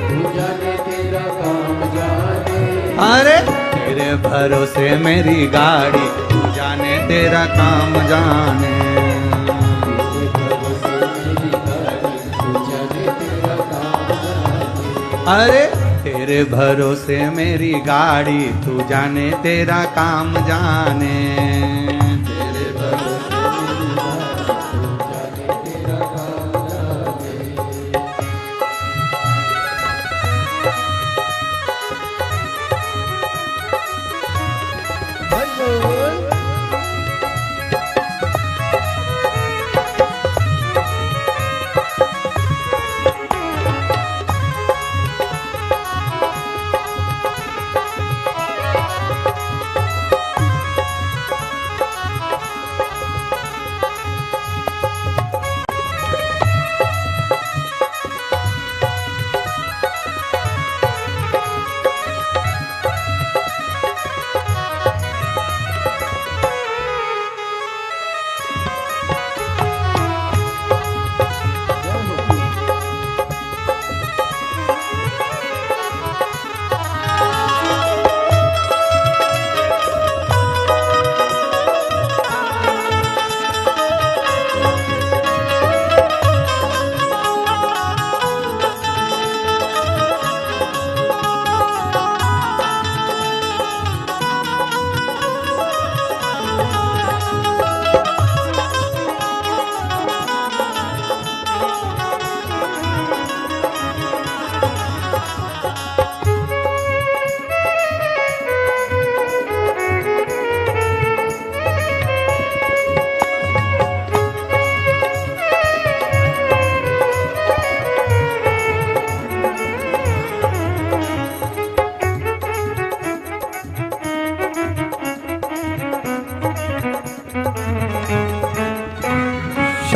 तू जाने तेरा काम जाने। अरे तेरे भरोसे मेरी गाड़ी, तू जाने तेरा काम जाने। तेरे भरोसे मेरी गाड़ी, तू जाने तेरा काम जाने। अरे तेरे भरोसे मेरी गाड़ी, तू जाने तेरा काम जाने। तेरे भरोसे मेरी गाड़ी, तू जाने तेरा काम जाने।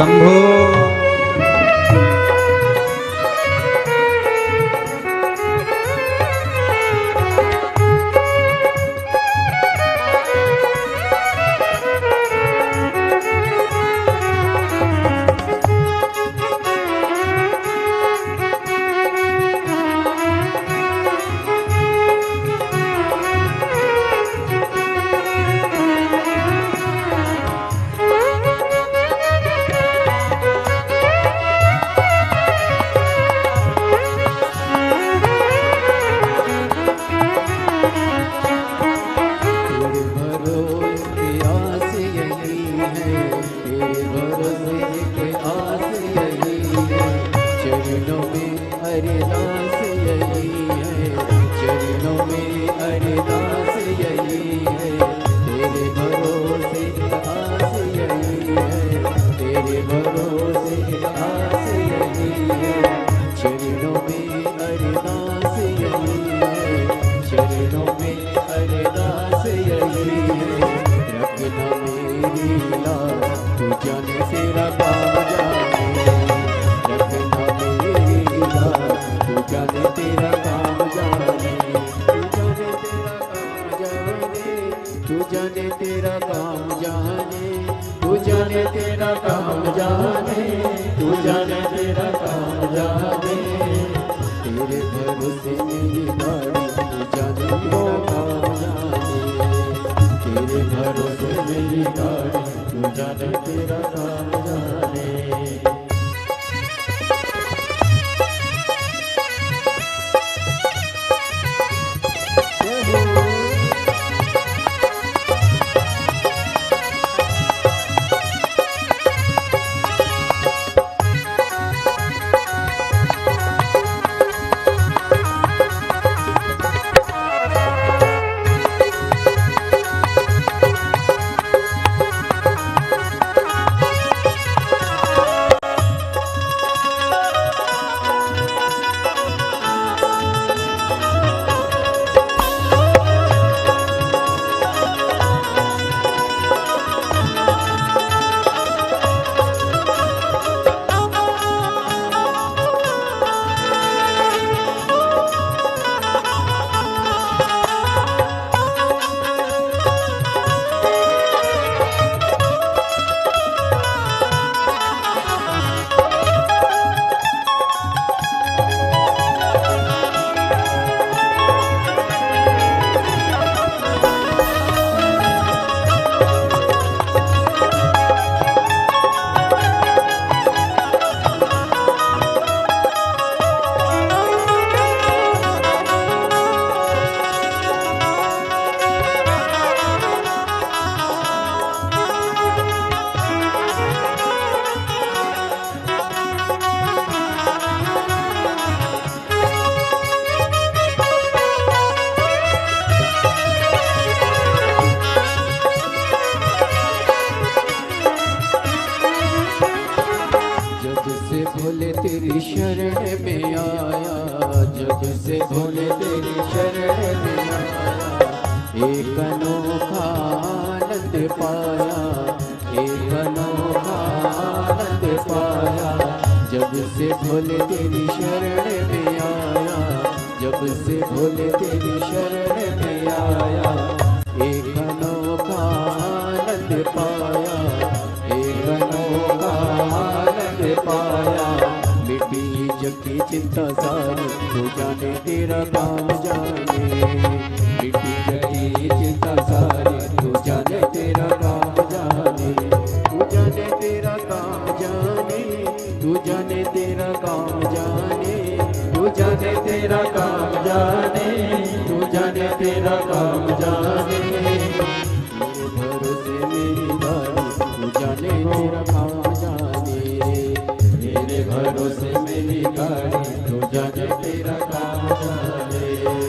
शंभो।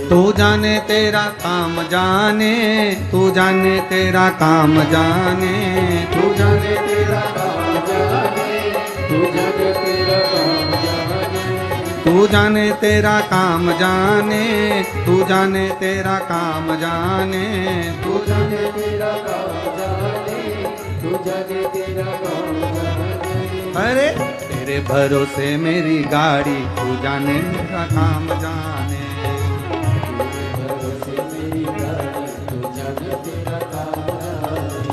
तू जाने तेरा काम जाने, तू जाने तेरा काम जाने, तू जाने तेरा काम जाने, तू जाने तेरा काम जाने, तू जाने तेरा काम जाने, तू जाने तेरा काम जाने, तू जाने तेरा काम जाने, तू जाने तेरा काम जाने। अरे तेरे भरोसे मेरी गाड़ी, तू जाने मेरा काम जाने। भरोसे मेरी गाड़ी, तू जाने तेरा काम जाने।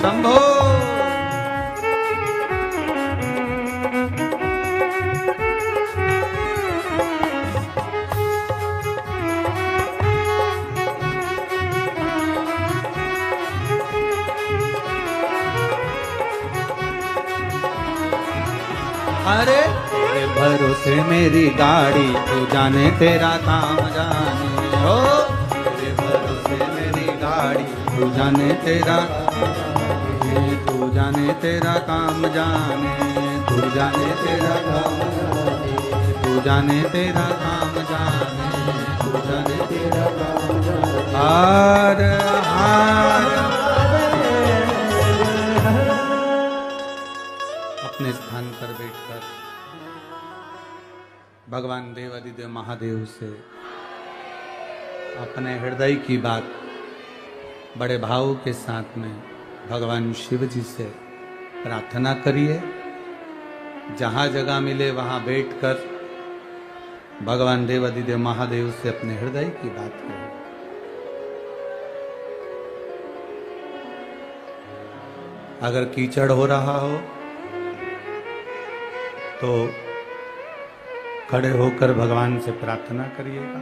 शंभो। अरे तेरे भरोसे मेरी गाड़ी, तू जाने तेरा काम जाने। ओ तेरे भरोसे मेरी गाड़ी, तू जाने तेरा, तू जाने तेरा काम जाने, तू जाने तेरा काम जाने, तू जाने तेरा काम जाने, तू जाने तेरा काम जाने। हार हार अपने स्थान पर बैठकर भगवान देवादिदेव महादेव से अपने हृदय की बात बड़े भाव के साथ में भगवान शिव जी से प्रार्थना करिए। जहाँ जगह मिले वहाँ बैठकर भगवान देवादिदेव महादेव से अपने हृदय की बात करिए। अगर कीचड़ हो रहा हो तो खड़े होकर भगवान से प्रार्थना करिएगा।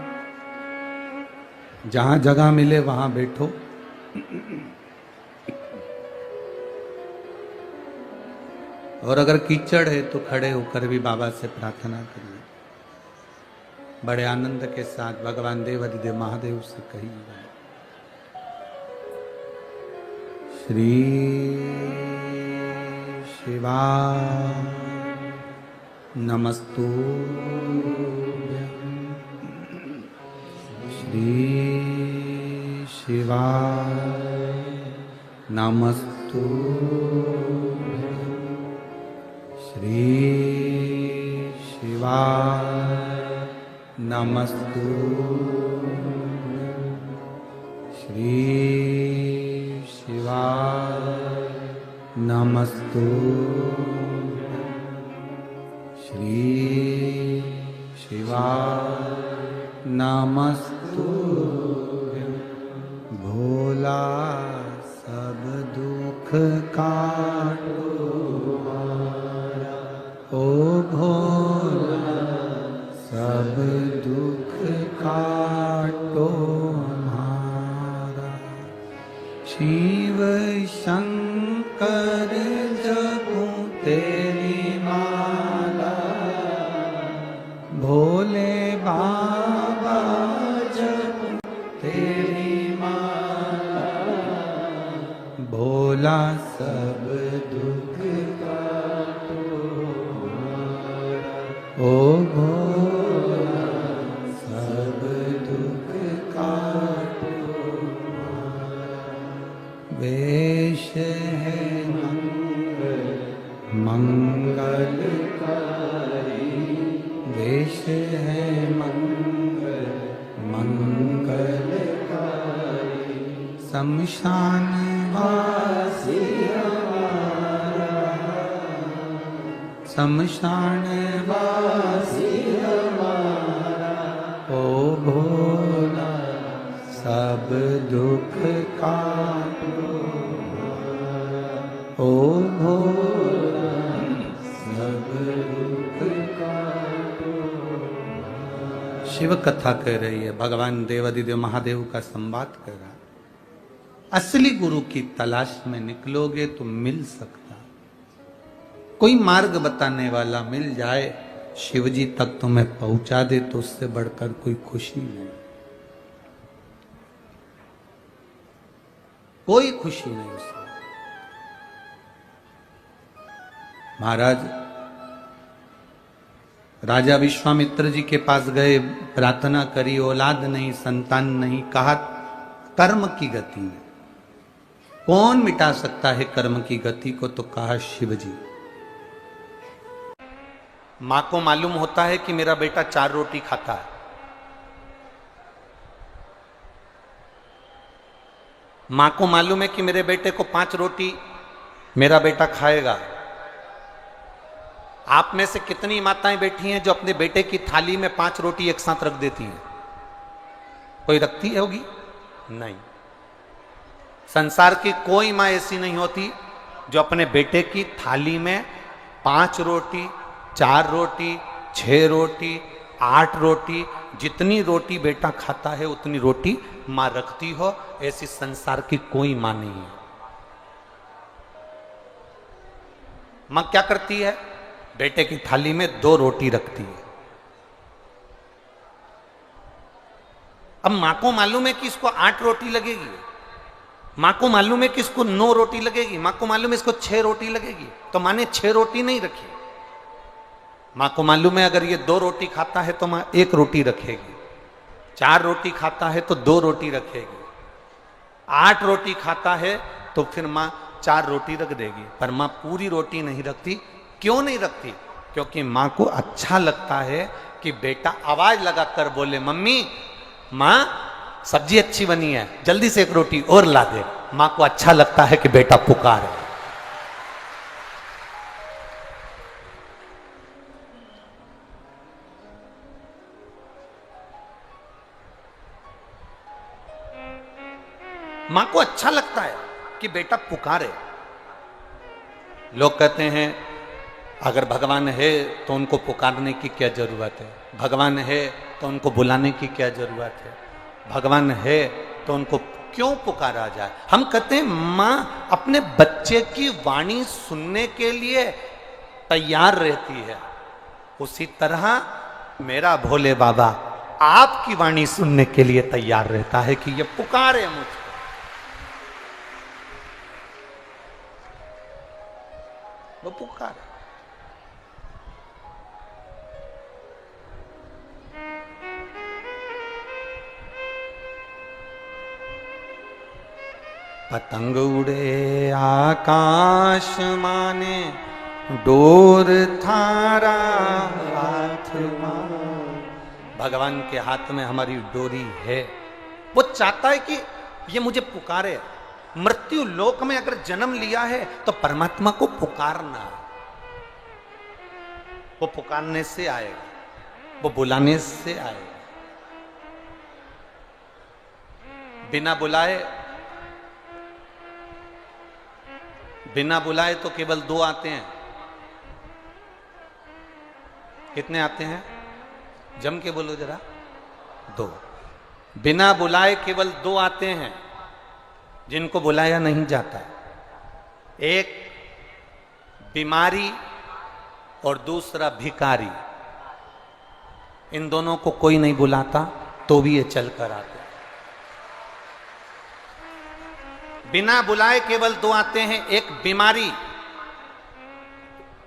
जहां जगह मिले वहां बैठो। और अगर कीचड़ है तो खड़े होकर भी बाबा से प्रार्थना करिए। बड़े आनंद के साथ भगवान देवादिदेव महादेव से कहिएगा। श्री शिवाय नमस्तुभ्यं। श्री शिवाय नमस्तुभ्यं। श्री शिवाय नमस्तुभ्यं। श्री शिवाय नमस्तुभ्यं। श्री शिवाय नमस्तुभ्यं। भोला सब दुख काटो हमारा, ओ भोला सब दुख काटो हमारा। शिव शंकर जपूं तेरी माला, भोले बाबा जपूं तेरी माला। भोला सब दुख काटो हमारा, ओ भोला सब दुख काटो हमारा। वेश है मंगलकारी, वेश है मंगलकारी। शमशान वासी हमारा, शमशान वासी हमारा, ओ भोला सब दुख काटो, ओ भोला सब दुख काटो। शिव कथा कह रही है, भगवान देवादिदेव महादेव का संवाद कर रहा है। असली गुरु की तलाश में निकलोगे तो मिल सकता, कोई मार्ग बताने वाला मिल जाए, शिवजी तक तुम्हें पहुंचा दे तो उससे बढ़कर कोई खुशी नहीं, कोई खुशी नहीं उसमें। महाराज राजा विश्वामित्र जी के पास गए, प्रार्थना करी, औलाद नहीं, संतान नहीं, कहा कर्म की गति है, कौन मिटा सकता है कर्म की गति को, तो कहा शिव जी। मां को मालूम होता है कि मेरा बेटा 4 रोटी खाता है, मां को मालूम है कि मेरे बेटे को 5 रोटी मेरा बेटा खाएगा। आप में से कितनी माताएं बैठी हैं जो अपने बेटे की थाली में 5 रोटी एक साथ रख देती हैं? कोई रखती है होगी? नहीं। संसार की कोई मां ऐसी नहीं होती जो अपने बेटे की थाली में 5 रोटी, 4 रोटी, 6 रोटी, 8 रोटी, जितनी रोटी बेटा खाता है उतनी रोटी मां रखती हो, ऐसी संसार की कोई मां नहीं है। मां क्या करती है? बेटे की थाली में 2 रोटी रखती है। अब मां को मालूम है कि इसको 8 रोटी लगेगी, मां को मालूम है कि इसको 9 रोटी लगेगी, मां को मालूम है इसको 6 रोटी लगेगी, तो मां ने 6 रोटी नहीं रखी। मां को मालूम है अगर ये 2 रोटी खाता है तो मां 1 रोटी रखेगी, 4 रोटी खाता है तो 2 रोटी रखेगी, 8 रोटी खाता है तो फिर मां 4 रोटी रख देगी, पर मां पूरी रोटी नहीं रखती। क्यों नहीं रखती? क्योंकि मां को अच्छा लगता है कि बेटा आवाज लगाकर बोले, मम्मी मां सब्जी अच्छी बनी है, जल्दी से 1 रोटी और ला दे। मां को अच्छा लगता है कि बेटा पुकारे। मां को अच्छा लगता है कि बेटा पुकारे। लोग कहते हैं अगर भगवान है तो उनको पुकारने की क्या जरूरत है, भगवान है तो उनको बुलाने की क्या जरूरत है, भगवान है तो उनको क्यों पुकारा जाए। हम कहते हैं मां अपने बच्चे की वाणी सुनने के लिए तैयार रहती है, उसी तरह मेरा भोले बाबा आपकी वाणी सुनने के लिए तैयार रहता है कि ये पुकारे मुझको। वो पुकार पतंग उड़े आकाश माने, डोर थारा हाथ मां। भगवान के हाथ में हमारी डोरी है। वो चाहता है कि ये मुझे पुकारे। मृत्यु लोक में अगर जन्म लिया है तो परमात्मा को पुकारना, वो पुकारने से आएगा, वो बुलाने से आएगा। बिना बुलाए तो केवल 2 आते हैं। कितने आते हैं? जम के बोलो जरा। 2। बिना बुलाए केवल 2 आते हैं जिनको बुलाया नहीं जाता। एक बीमारी और दूसरा भिखारी। इन दोनों को कोई नहीं बुलाता तो भी ये चल कर आते। बिना बुलाए केवल 2 आते हैं। एक बीमारी।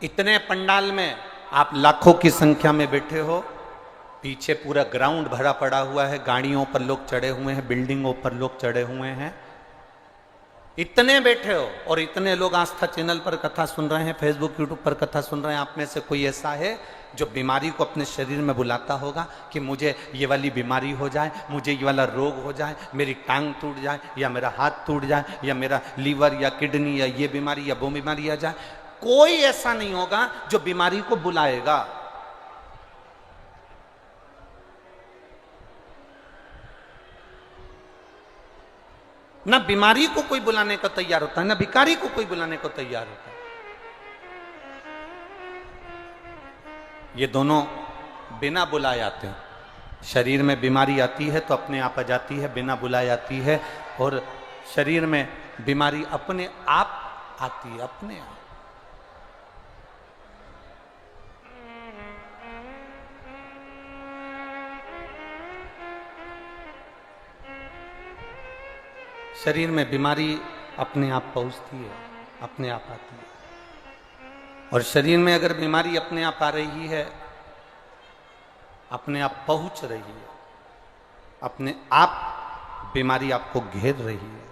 इतने पंडाल में आप लाखों की संख्या में बैठे हो, पीछे पूरा ग्राउंड भरा पड़ा हुआ है, गाड़ियों पर लोग चढ़े हुए हैं, बिल्डिंगों पर लोग चढ़े हुए हैं, इतने बैठे हो और इतने लोग आस्था चैनल पर कथा सुन रहे हैं, फेसबुक यूट्यूब पर कथा सुन रहे हैं, आप में से कोई ऐसा है जो बीमारी को अपने शरीर में बुलाता होगा कि मुझे ये वाली बीमारी हो जाए, मुझे ये वाला रोग हो जाए, मेरी टांग टूट जाए या मेरा हाथ टूट जाए या मेरा लीवर या किडनी या ये बीमारी या वो बीमारी आ जाए? कोई ऐसा नहीं होगा जो बीमारी को बुलाएगा। ना बीमारी को कोई बुलाने को तैयार होता है, ना भिखारी को कोई बुलाने को तैयार होता है। ये दोनों बिना बुलाए आते हैं। शरीर में बीमारी आती है तो अपने आप आ जाती है, बिना बुलाए आती है, और शरीर में बीमारी अपने आप आती है, अपने आप। शरीर में बीमारी अपने आप पहुंचती है, अपने आप आती है। और शरीर में अगर बीमारी अपने आप आ रही है, अपने आप पहुंच रही है, अपने आप बीमारी आपको घेर रही है।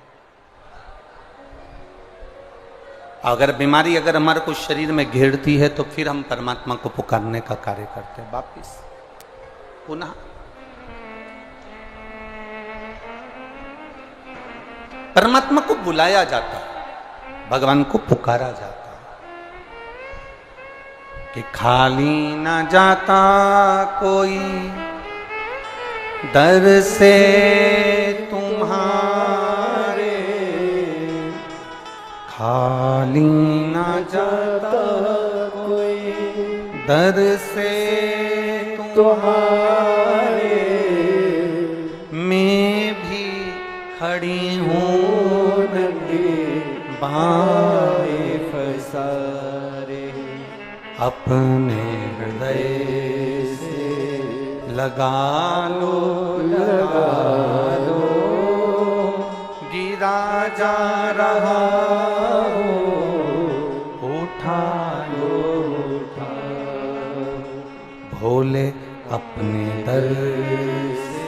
अगर बीमारी अगर हमारे को शरीर में घेरती है तो फिर हम परमात्मा को पुकारने का कार्य करते हैं, वापिस पुनः। परमात्मा को बुलाया जाता है, भगवान को पुकारा जाता है कि खाली ना जाता कोई दर से तुम्हारे, खाली ना जाता कोई दर से तुम्हारे, मैं भी खड़ी हूँ बाएं फसारे, अपने हृदय से लगा लो, लगा लो, गिरा जा रहा हो, उठा लो, उठा, भोले अपने दर से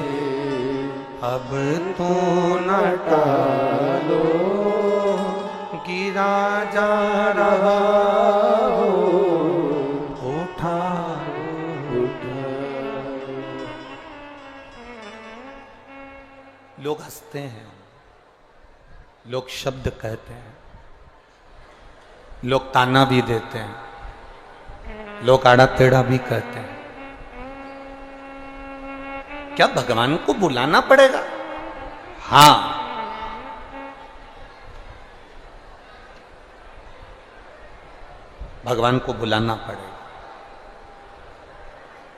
अब तो न टालो, गिरा जा रहा हो, उठा, उठा। लोग हंसते हैं, लोग शब्द कहते हैं, लोग ताना भी देते हैं, लोग आड़ा टेढ़ा भी कहते हैं। क्या भगवान को बुलाना पड़ेगा? हाँ, भगवान को बुलाना पड़ेगा।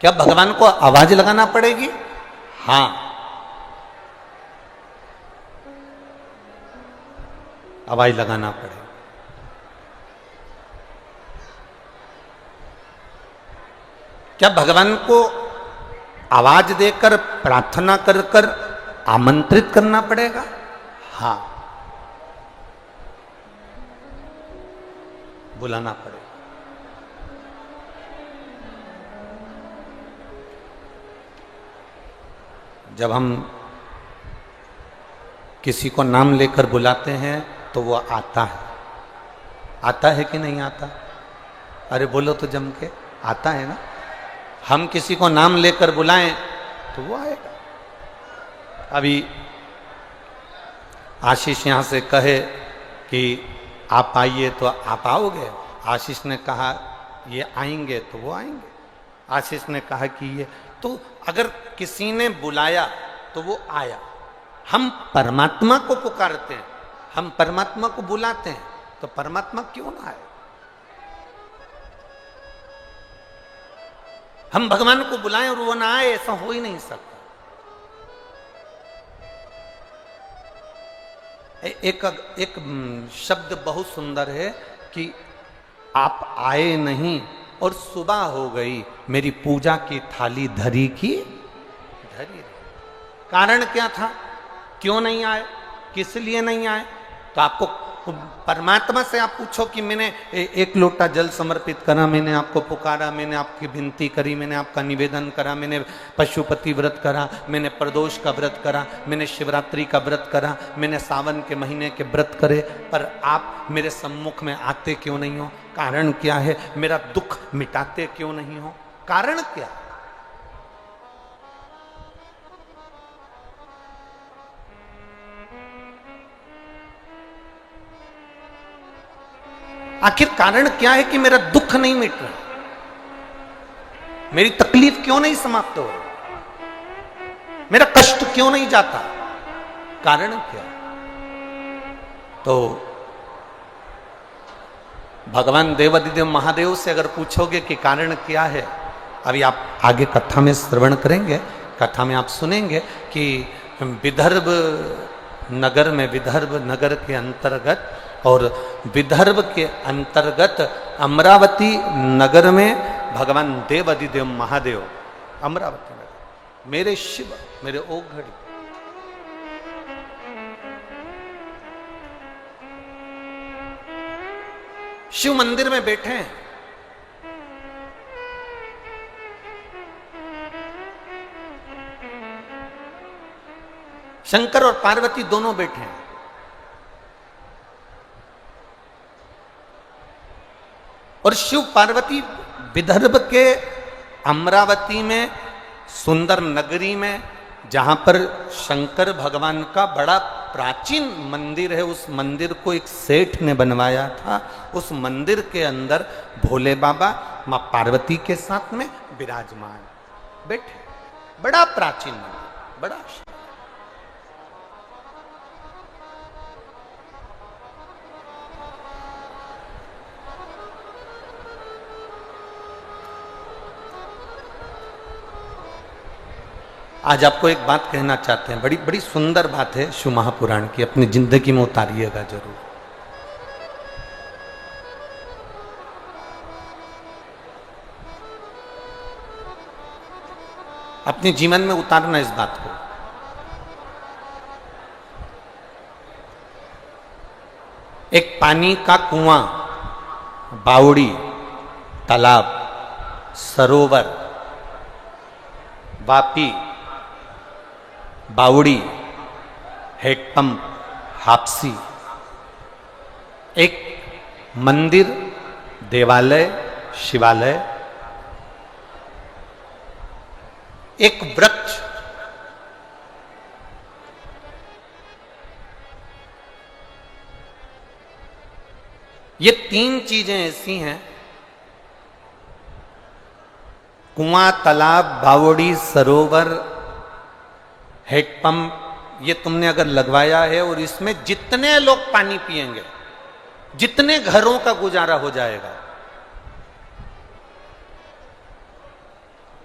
क्या भगवान को आवाज लगाना पड़ेगी? हाँ, आवाज लगाना पड़ेगा। क्या भगवान को आवाज देकर प्रार्थना कर कर आमंत्रित करना पड़ेगा? हाँ, बुलाना पड़ेगा। जब हम किसी को नाम लेकर बुलाते हैं तो वो आता है। आता है कि नहीं आता? अरे बोलो तो जम के, आता है ना? हम किसी को नाम लेकर बुलाएं तो वो आएगा। अभी आशीष यहाँ से कहे कि आप आइए तो आप आओगे। आशीष ने कहा ये आएंगे तो वो आएंगे। आशीष ने कहा कि ये, तो अगर किसी ने बुलाया तो वो आया। हम परमात्मा को पुकारते हैं, हम परमात्मा को बुलाते हैं, तो परमात्मा क्यों ना आए? हम भगवान को बुलाएं और वो ना आए, ऐसा हो ही नहीं सकता। एक शब्द बहुत सुंदर है कि आप आए नहीं और सुबह हो गई, मेरी पूजा की थाली धरी की धरी। कारण क्या था? क्यों नहीं आए? किस लिए नहीं आए? तो आपको परमात्मा से आप पूछो कि मैंने एक लोटा जल समर्पित करा, मैंने आपको पुकारा, मैंने आपकी विनती करी, मैंने आपका निवेदन करा, मैंने पशुपति व्रत करा, मैंने प्रदोष का व्रत करा, मैंने शिवरात्रि का व्रत करा, मैंने सावन के महीने के व्रत करे, पर आप मेरे सम्मुख में आते क्यों नहीं हो? कारण क्या है? मेरा दुख मिटाते क्यों नहीं हो? कारण क्या? आखिर कारण क्या है कि मेरा दुख नहीं मिट रहा, मेरी तकलीफ क्यों नहीं समाप्त हो रही, मेरा कष्ट क्यों नहीं जाता? कारण क्या? तो भगवान देवादिदेव महादेव से अगर पूछोगे कि कारण क्या है, अभी आप आगे कथा में श्रवण करेंगे, कथा में आप सुनेंगे कि विदर्भ नगर में, विदर्भ नगर के अंतर्गत और विदर्भ के अंतर्गत अमरावती नगर में भगवान देवादिदेव महादेव, अमरावती नगर, मेरे शिव, मेरे ओघड़ी, शिव मंदिर में बैठे हैं। शंकर और पार्वती दोनों बैठे हैं। और शिव पार्वती विदर्भ के अमरावती में सुंदर नगरी में, जहां पर शंकर भगवान का बड़ा प्राचीन मंदिर है, उस मंदिर को एक सेठ ने बनवाया था। उस मंदिर के अंदर भोले बाबा मां पार्वती के साथ में विराजमान बैठे। बड़ा प्राचीन मंदिर, बड़ा। आज आपको एक बात कहना चाहते हैं, बड़ी बड़ी सुंदर बात है शिव महापुराण की, अपनी जिंदगी में उतारिएगा जरूर। अपने जीवन में उतारना इस बात को। एक पानी का कुआं, बावड़ी, तालाब, सरोवर, वापी, बावड़ी, हेडपंप, हापसी, एक मंदिर, देवालय, शिवालय, एक वृक्ष, ये तीन चीजें ऐसी हैं, कुआं, तालाब, बावड़ी, सरोवर, हेडपंप, ये तुमने अगर लगवाया है और इसमें जितने लोग पानी पिएंगे, जितने घरों का गुजारा हो जाएगा,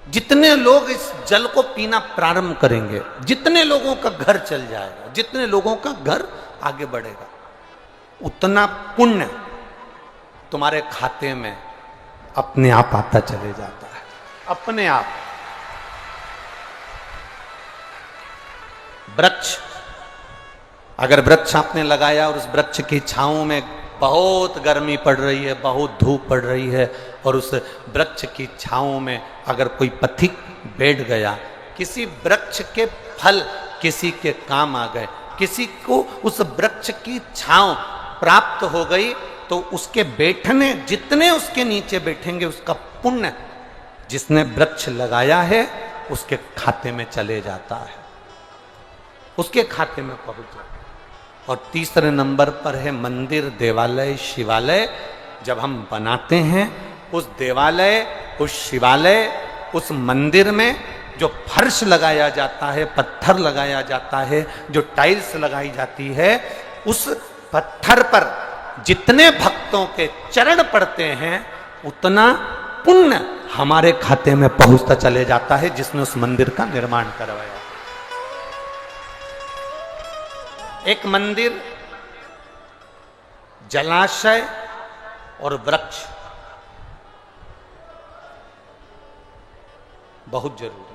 जितने लोग इस जल को पीना प्रारंभ करेंगे, जितने लोगों का घर चल जाएगा, जितने लोगों का घर आगे बढ़ेगा, उतना पुण्य तुम्हारे खाते में अपने आप आता चले जाता है, अपने आप। वृक्ष, अगर वृक्ष आपने लगाया और उस वृक्ष की छांव में बहुत गर्मी पड़ रही है, बहुत धूप पड़ रही है, और उस वृक्ष की छांव में अगर कोई पथिक बैठ गया, किसी वृक्ष के फल किसी के काम आ गए, किसी को उस वृक्ष की छांव प्राप्त हो गई, तो उसके बैठने, जितने उसके नीचे बैठेंगे, उसका पुण्य जिसने वृक्ष लगाया है उसके खाते में चले जाता है, उसके खाते में पहुंच जाता है। और तीसरे नंबर पर है मंदिर, देवालय, शिवालय। जब हम बनाते हैं उस देवालय, उस शिवालय, उस मंदिर में जो फर्श लगाया जाता है, पत्थर लगाया जाता है, जो टाइल्स लगाई जाती है, उस पत्थर पर जितने भक्तों के चरण पड़ते हैं उतना पुण्य हमारे खाते में पहुंचता चले जाता है, जिसने उस मंदिर का निर्माण करवाया। एक मंदिर, जलाशय और वृक्ष बहुत जरूरी है।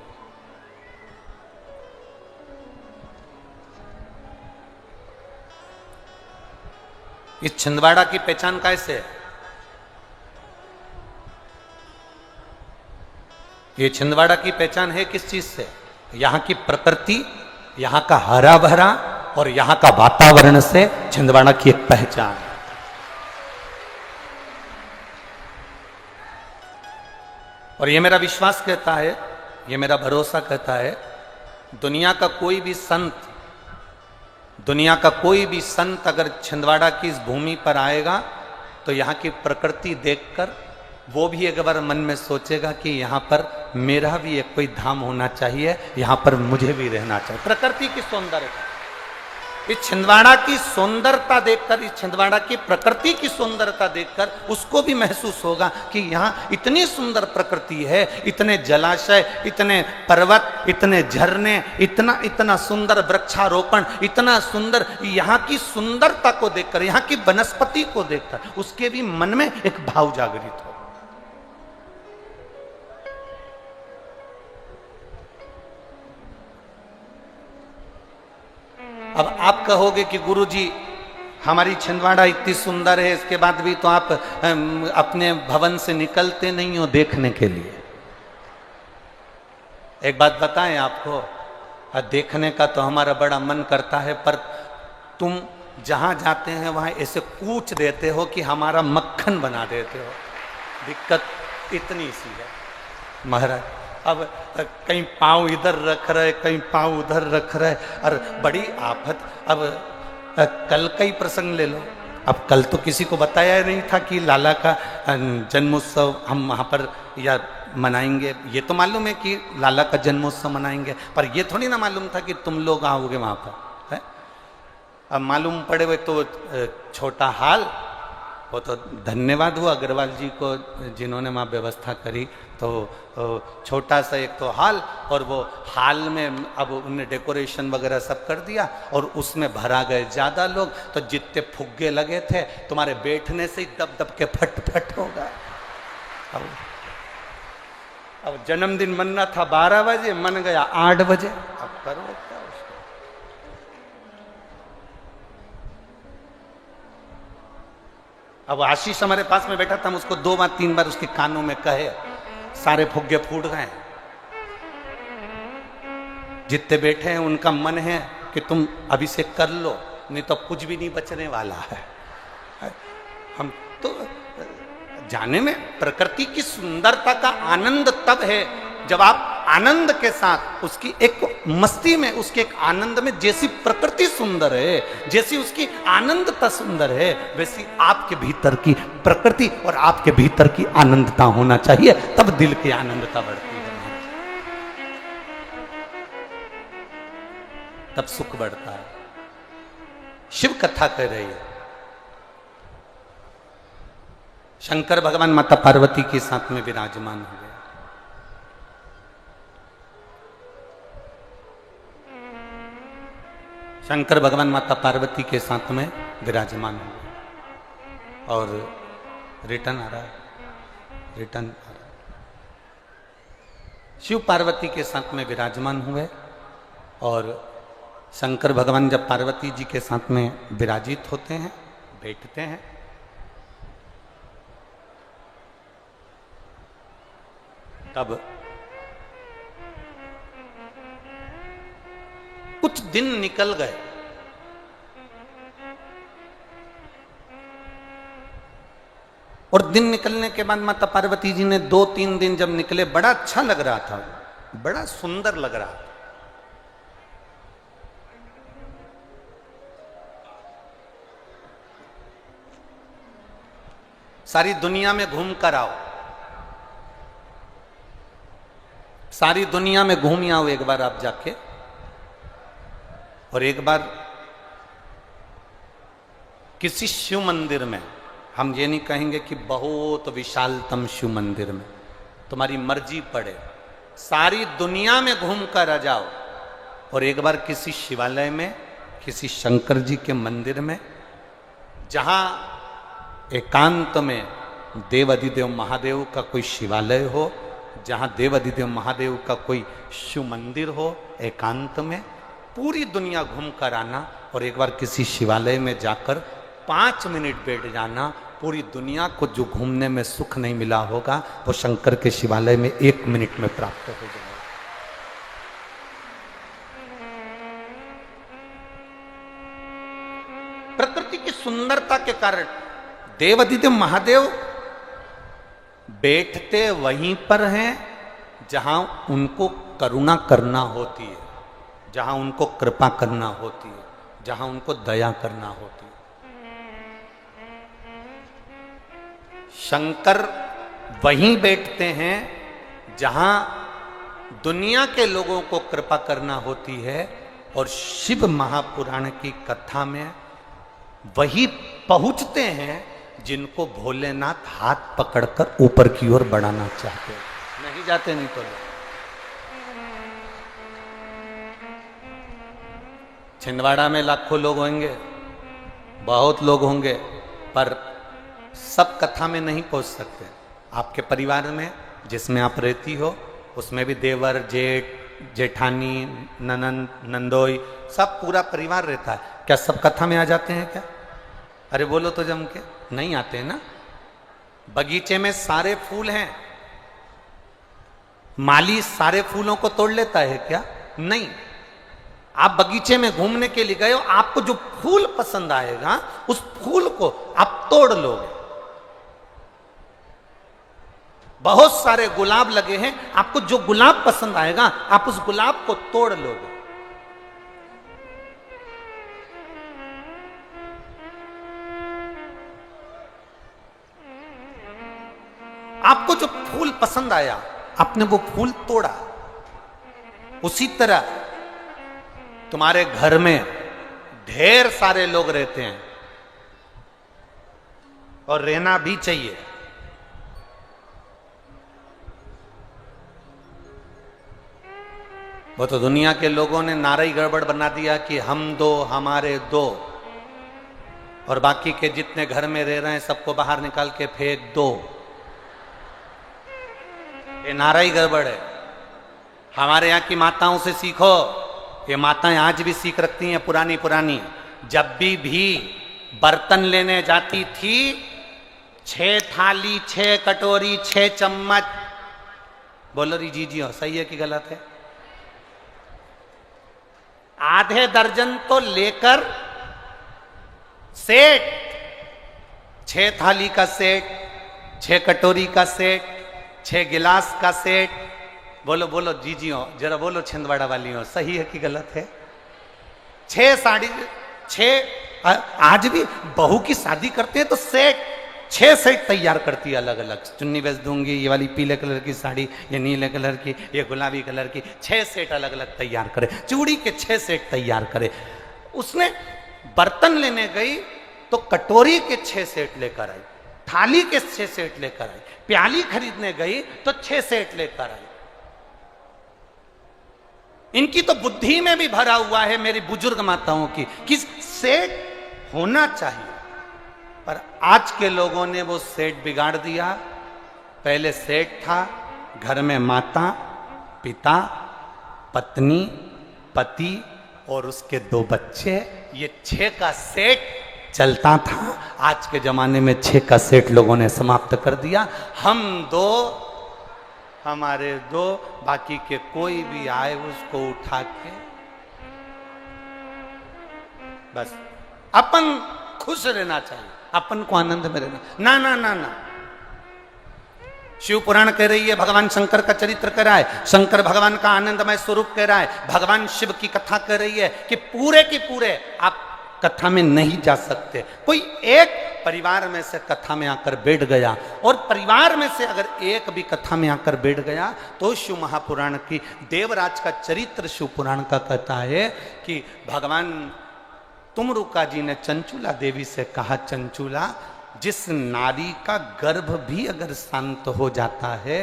इस छिंदवाड़ा की पहचान कैसे है? ये छिंदवाड़ा की पहचान है किस चीज से? यहां की प्रकृति, यहां का हरा भरा और यहां का वातावरण से छिंदवाड़ा की एक पहचान है। और ये मेरा विश्वास कहता है, ये मेरा भरोसा कहता है, दुनिया का कोई भी संत, दुनिया का कोई भी संत अगर छिंदवाड़ा की इस भूमि पर आएगा तो यहाँ की प्रकृति देखकर वो भी एक बार मन में सोचेगा कि यहाँ पर मेरा भी एक कोई धाम होना चाहिए, यहाँ पर मुझे भी रहना चाहिए। प्रकृति की सौंदर्यता, इस छिंदवाड़ा की सुंदरता देखकर, इस छिंदवाड़ा की प्रकृति की सुंदरता देखकर उसको भी महसूस होगा कि यहाँ इतनी सुंदर प्रकृति है, इतने जलाशय, इतने पर्वत, इतने झरने, इतना इतना सुंदर वृक्षारोपण, इतना सुंदर, यहाँ की सुंदरता को देखकर, यहाँ की वनस्पति को देखकर उसके भी मन में एक भाव जागृत हो। अब आप कहोगे कि गुरुजी हमारी छिंदवाड़ा इतनी सुंदर है, इसके बाद भी तो आप अपने भवन से निकलते नहीं हो देखने के लिए। एक बात बताएं आपको, देखने का तो हमारा बड़ा मन करता है, पर तुम जहां जाते हैं वहां ऐसे कूच देते हो कि हमारा मक्खन बना देते हो। दिक्कत इतनी सी है महाराज। अब कहीं पांव इधर रख रहे, कहीं पांव उधर रख रहे, और बड़ी आफत। अब कल का ही प्रसंग ले लो। अब कल तो किसी को बताया नहीं था कि लाला का जन्मोत्सव हम वहाँ पर या मनाएंगे। ये तो मालूम है कि लाला का जन्मोत्सव मनाएंगे, पर ये थोड़ी ना मालूम था कि तुम लोग आओगे वहाँ पर, है? अब मालूम पड़े हुए तो छोटा हाल, वो तो धन्यवाद हुआ अग्रवाल जी को जिन्होंने वहाँ व्यवस्था करी। तो छोटा सा एक तो हाल, और वो हाल में अब उन्होंने डेकोरेशन वगैरह सब कर दिया और उसमें भरा गए ज़्यादा लोग। तो जितने फुग्गे लगे थे तुम्हारे बैठने से ही दब दब के फट फट होगा। अब जन्मदिन मनना था 12 बजे, मन गया 8 बजे। अब करो क्या उसको। अब आशीष हमारे पास में बैठा था, हम उसको 2 बार 3 बार उसके कानों में कहे, सारे फुग्गे फूट गए। जितने बैठे हैं उनका मन है कि तुम अभिषेक कर लो, नहीं तो कुछ भी नहीं बचने वाला है। हम तो जाने में प्रकृति की सुंदरता का आनंद तब है जब आप आनंद के साथ उसकी एक मस्ती में, उसके एक आनंद में, जैसी प्रकृति सुंदर है, जैसी उसकी आनंदता सुंदर है, वैसी आपके भीतर की प्रकृति और आपके भीतर की आनंदता होना चाहिए, तब दिल की आनंदता बढ़ती है, तब सुख बढ़ता है। शिव कथा कह रही है, शंकर भगवान माता पार्वती के साथ में विराजमान हुए। शंकर भगवान माता पार्वती के साथ में विराजमान हुए और रिटर्न आ रहा है, रिटर्न आ रहा है। शिव पार्वती के साथ में विराजमान हुए और शंकर भगवान जब पार्वती जी के साथ में विराजित होते हैं, बैठते हैं, तब कुछ दिन निकल गए और दिन निकलने के बाद माता पार्वती जी ने 2-3 दिन जब निकले, बड़ा अच्छा लग रहा था, बड़ा सुंदर लग रहा था। सारी दुनिया में घूम कर आओ, सारी दुनिया में घूम आओ एक बार आप जाके, और एक बार किसी शिव मंदिर में, हम ये नहीं कहेंगे कि बहुत विशालतम शिव मंदिर में, तुम्हारी मर्जी पड़े, सारी दुनिया में घूम कर आ जाओ और एक बार किसी शिवालय में, किसी शंकर जी के मंदिर में, जहां एकांत में देव अधिदेव महादेव का कोई शिवालय हो, जहां देव अधिदेव महादेव का कोई शिव मंदिर हो, एकांत में पूरी दुनिया घूम कर आना और एक बार किसी शिवालय में जाकर 5 मिनट बैठ जाना, पूरी दुनिया को जो घूमने में सुख नहीं मिला होगा वो शंकर के शिवालय में 1 मिनट में प्राप्त हो जाएगा। प्रकृति की सुंदरता के कारण देवादिदेव महादेव बैठते वहीं पर हैं जहां उनको करुणा करना होती है, जहां उनको कृपा करना होती है, जहां उनको दया करना होती है। शंकर वहीं बैठते हैं जहां दुनिया के लोगों को कृपा करना होती है, और शिव महापुराण की कथा में वही पहुंचते हैं जिनको भोलेनाथ हाथ पकड़कर ऊपर की ओर बढ़ाना चाहते हैं। नहीं जाते नहीं तो लोग। छिंदवाड़ा में लाखों लोग होंगे, बहुत लोग होंगे, पर सब कथा में नहीं पहुंच सकते। आपके परिवार में जिसमें आप रहती हो उसमें भी देवर, जेठ, जेठानी, ननंद, नंदोई, सब पूरा परिवार रहता है। क्या सब कथा में आ जाते हैं क्या? अरे बोलो तो जम के। नहीं आते हैं ना। बगीचे में सारे फूल हैं, माली सारे फूलों को तोड़ लेता है क्या? नहीं। आप बगीचे में घूमने के लिए गए हो, आपको जो फूल पसंद आएगा उस फूल को आप तोड़ लोगे। बहुत सारे गुलाब लगे हैं, आपको जो गुलाब पसंद आएगा आप उस गुलाब को तोड़ लोगे। आपको जो फूल पसंद आया आपने वो फूल तोड़ा। उसी तरह तुम्हारे घर में ढेर सारे लोग रहते हैं और रहना भी चाहिए। वो तो दुनिया के लोगों ने नारा ही गड़बड़ बना दिया कि हम दो हमारे दो, और बाकी के जितने घर में रह रहे हैं सबको बाहर निकाल के फेंक दो। ये नारा ही गड़बड़ है। हमारे यहाँ की माताओं से सीखो। ये माताएं आज भी सीख रखती हैं पुरानी पुरानी। जब भी बर्तन लेने जाती थी, 6 थाली, 6 कटोरी, 6 चम्मच। बोलो री जी हो, सही है कि गलत है? आधे दर्जन तो लेकर सेट, 6 थाली का सेट, 6 कटोरी का सेट, 6 गिलास का सेट। बोलो बोलो जी हो, जरा बोलो छिंदवाड़ा वाली हो, सही है कि गलत है? 6 साड़ी, 6 आज भी बहू की शादी करते हैं तो सेट, 6 सेट तैयार करती है अलग अलग। चुन्नी बेच दूंगी, ये वाली पीले कलर की साड़ी, ये नीले कलर की, ये गुलाबी कलर की, 6 सेट अलग अलग तैयार करे। चूड़ी के 6 सेट तैयार करे। उसने बर्तन लेने गई तो कटोरी के 6 सेट लेकर आई, थाली के 6 सेट लेकर आई, प्याली खरीदने गई तो 6 सेट लेकर आई। इनकी तो बुद्धि में भी भरा हुआ है मेरी बुजुर्ग माताओं की कि सेट होना चाहिए, पर आज के लोगों ने वो सेट बिगाड़ दिया। पहले सेट था घर में माता, पिता, पत्नी, पति और उसके 2 बच्चे, ये 6 का सेट चलता था। आज के जमाने में 6 का सेट लोगों ने समाप्त कर दिया। हम 2, हमारे 2, बाकी के कोई भी आए उसको उठा के बस अपन खुश रहना चाहिए, अपन को आनंद में रहना। ना ना ना ना, शिव पुराण कह रही है, भगवान शंकर का चरित्र कह रहा है, शंकर भगवान का आनंदमय स्वरूप कह रहा है, भगवान शिव की कथा कह रही है कि पूरे के पूरे आप कथा में नहीं जा सकते। कोई एक परिवार में से कथा में आकर बैठ गया, और परिवार में से अगर एक भी कथा में आकर बैठ गया तो शिव महापुराण की देवराज का चरित्र शिव पुराण का कहता है कि भगवान तुमरुका जी ने चंचूला देवी से कहा, चंचूला, जिस नारी का गर्भ भी अगर शांत हो जाता है,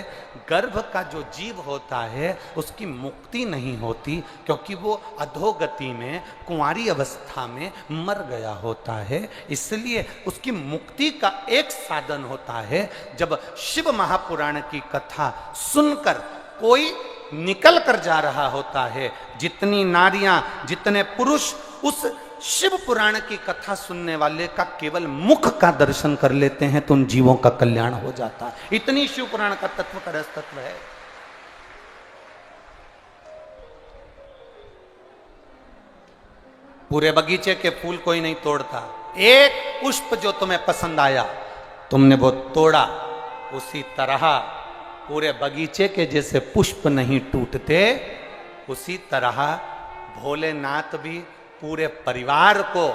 गर्भ का जो जीव होता है उसकी मुक्ति नहीं होती, क्योंकि वो अधोगति में कुंवारी अवस्था में मर गया होता है। इसलिए उसकी मुक्ति का एक साधन होता है, जब शिव महापुराण की कथा सुनकर कोई निकल कर जा रहा होता है। जितनी नारियां, जितने पुरुष उस शिव पुराण की कथा सुनने वाले का केवल मुख का दर्शन कर लेते हैं तो उन जीवों का कल्याण हो जाता है। इतनी शिव पुराण का तत्व का रस तत्व है। पूरे बगीचे के फूल कोई नहीं तोड़ता, एक पुष्प जो तुम्हें पसंद आया तुमने वो तोड़ा, उसी तरह पूरे बगीचे के जैसे पुष्प नहीं टूटते, उसी तरह भोलेनाथ भी पूरे परिवार को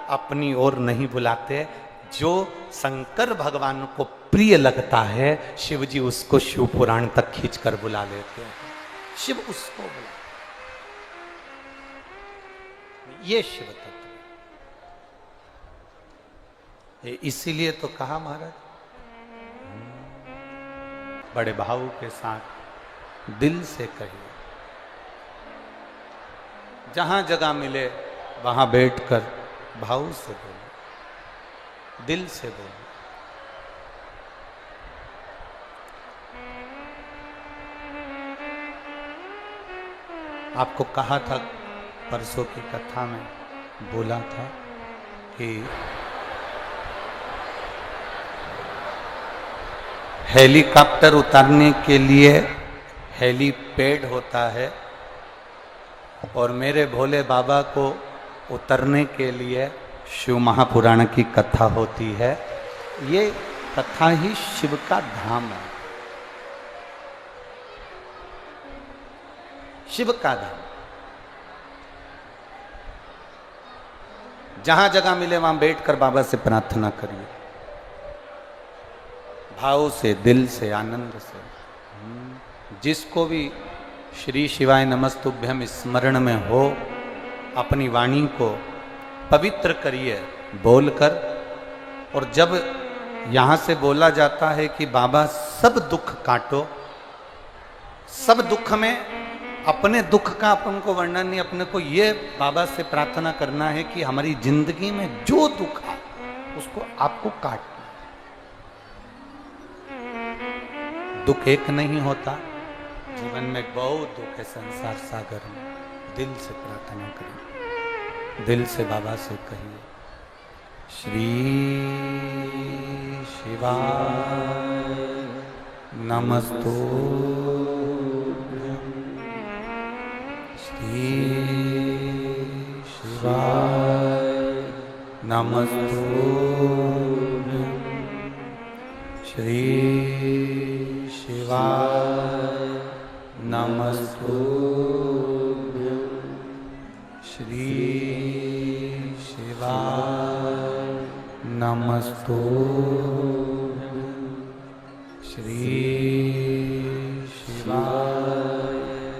अपनी ओर नहीं बुलाते। जो शंकर भगवान को प्रिय लगता है शिव जी उसको शिव पुराण तक खींचकर बुला लेते हैं। शिव उसको बुला, ये शिव तत्व। इसीलिए तो कहा महाराज बड़े भाव के साथ दिल से कहिए, जहां जगह मिले वहां बैठकर भाव से बोलो, दिल से बोलो। आपको कहा था परसों की कथा में, बोला था कि हेलीकॉप्टर उतारने के लिए हेलीपैड होता है और मेरे भोले बाबा को उतरने के लिए शिव महापुराण की कथा होती है। ये कथा ही शिव का धाम है, शिव का धाम। जहां जगह मिले वहां बैठकर बाबा से प्रार्थना करिए, भाव से, दिल से, आनंद से। जिसको भी श्री शिवाय नमस्तुभ्यम स्मरण में हो, अपनी वाणी को पवित्र करिए बोलकर। और जब यहां से बोला जाता है कि बाबा सब दुख काटो, सब दुख में अपने दुख का अपन को वर्णन नहीं, अपने को ये बाबा से प्रार्थना करना है कि हमारी जिंदगी में जो दुख है उसको आपको काटना। दुख एक नहीं होता, जीवन में बहुत दुख है संसार सागर में। दिल से प्रार्थना करिए, दिल से बाबा से कहिए, श्री शिवाय नमस्तुभ्यं, श्री शिवाय नमस्तुभ्यं, श्री शिवाय नमस्तुभ्यं, श्री शिवाय नमस्तुभ्यं, श्री शिवाय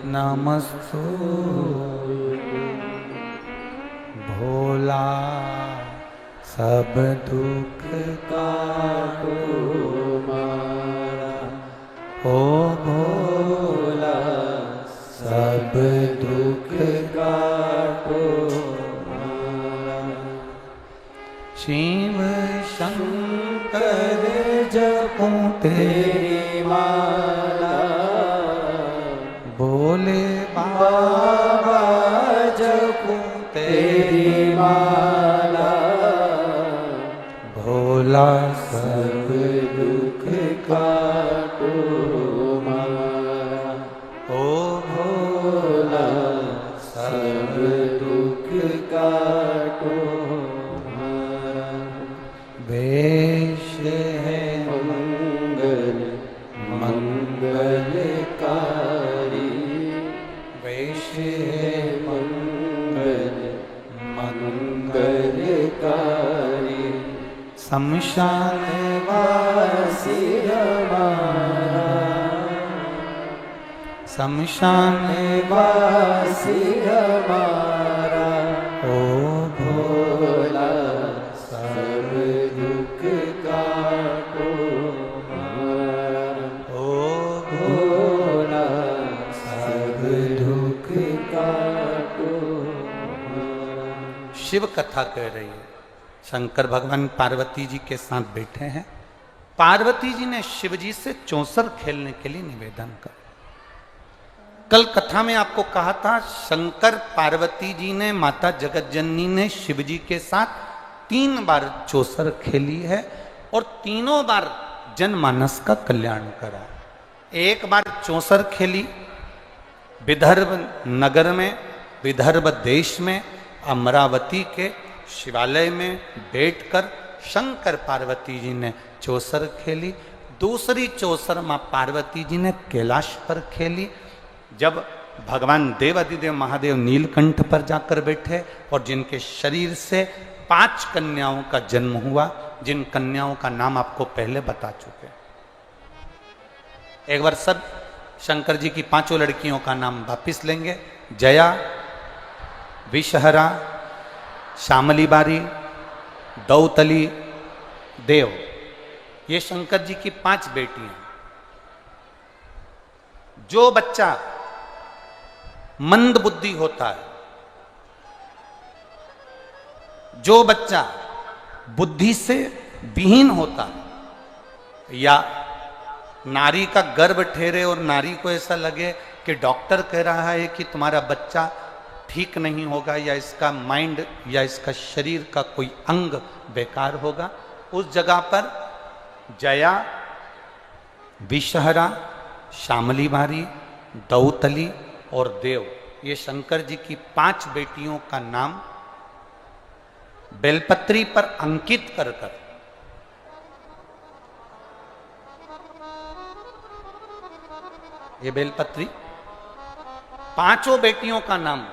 नमस्तुभ्यं। भोला सब दुख काटो मारा, ओ भोला सब दुख काटो मारा। शिव शंकर जपूं तेरी माला, भोले बाबा जपूं तेरी माला, भोला सब दुख काटो मारा, ओ भोला सब दुख काटो मारा। वेश है मंगल मंगलकारी, वेश है मंगल मंगलकारी। शमशान वासी हमारा, शमशान वासी हमारा, ओ भोला सब दुख काटो हमारा, ओ भोला सब दुख काटो हमारा। शिव कथा कह रही है। शंकर भगवान पार्वती जी के साथ बैठे हैं। पार्वती जी ने शिव जी से चौसर खेलने के लिए निवेदन कर, कल कथा में आपको कहा था शंकर पार्वती जी ने, माता जगत जननी ने शिव जी के साथ 3 बार चौसर खेली है और तीनों बार जनमानस का कल्याण करा। एक बार चौसर खेली विदर्भ नगर में, विदर्भ देश में, अमरावती के शिवालय में बैठकर शंकर पार्वती जी ने चौसर खेली। दूसरी चौसर मां पार्वती जी ने कैलाश पर खेली, जब भगवान देवादिदेव महादेव नीलकंठ पर जाकर बैठे और जिनके शरीर से 5 कन्याओं का जन्म हुआ, जिन कन्याओं का नाम आपको पहले बता चुके। एक बार सब शंकर जी की 5 लड़कियों का नाम वापिस लेंगे। जया, विषहरा, श्यामली बारी, दौतली, देव। ये शंकर जी की 5 बेटियां। जो बच्चा मंद बुद्धि होता है, जो बच्चा बुद्धि से विहीन होता है, या नारी का गर्भ ठहरे और नारी को ऐसा लगे कि डॉक्टर कह रहा है कि तुम्हारा बच्चा ठीक नहीं होगा, या इसका माइंड या इसका शरीर का कोई अंग बेकार होगा, उस जगह पर जया, विषहरा, श्यामली बारी, दौतली और देव, ये शंकर जी की 5 बेटियों का नाम बेलपत्री पर अंकित कर कर ये बेलपत्री 5 बेटियों का नाम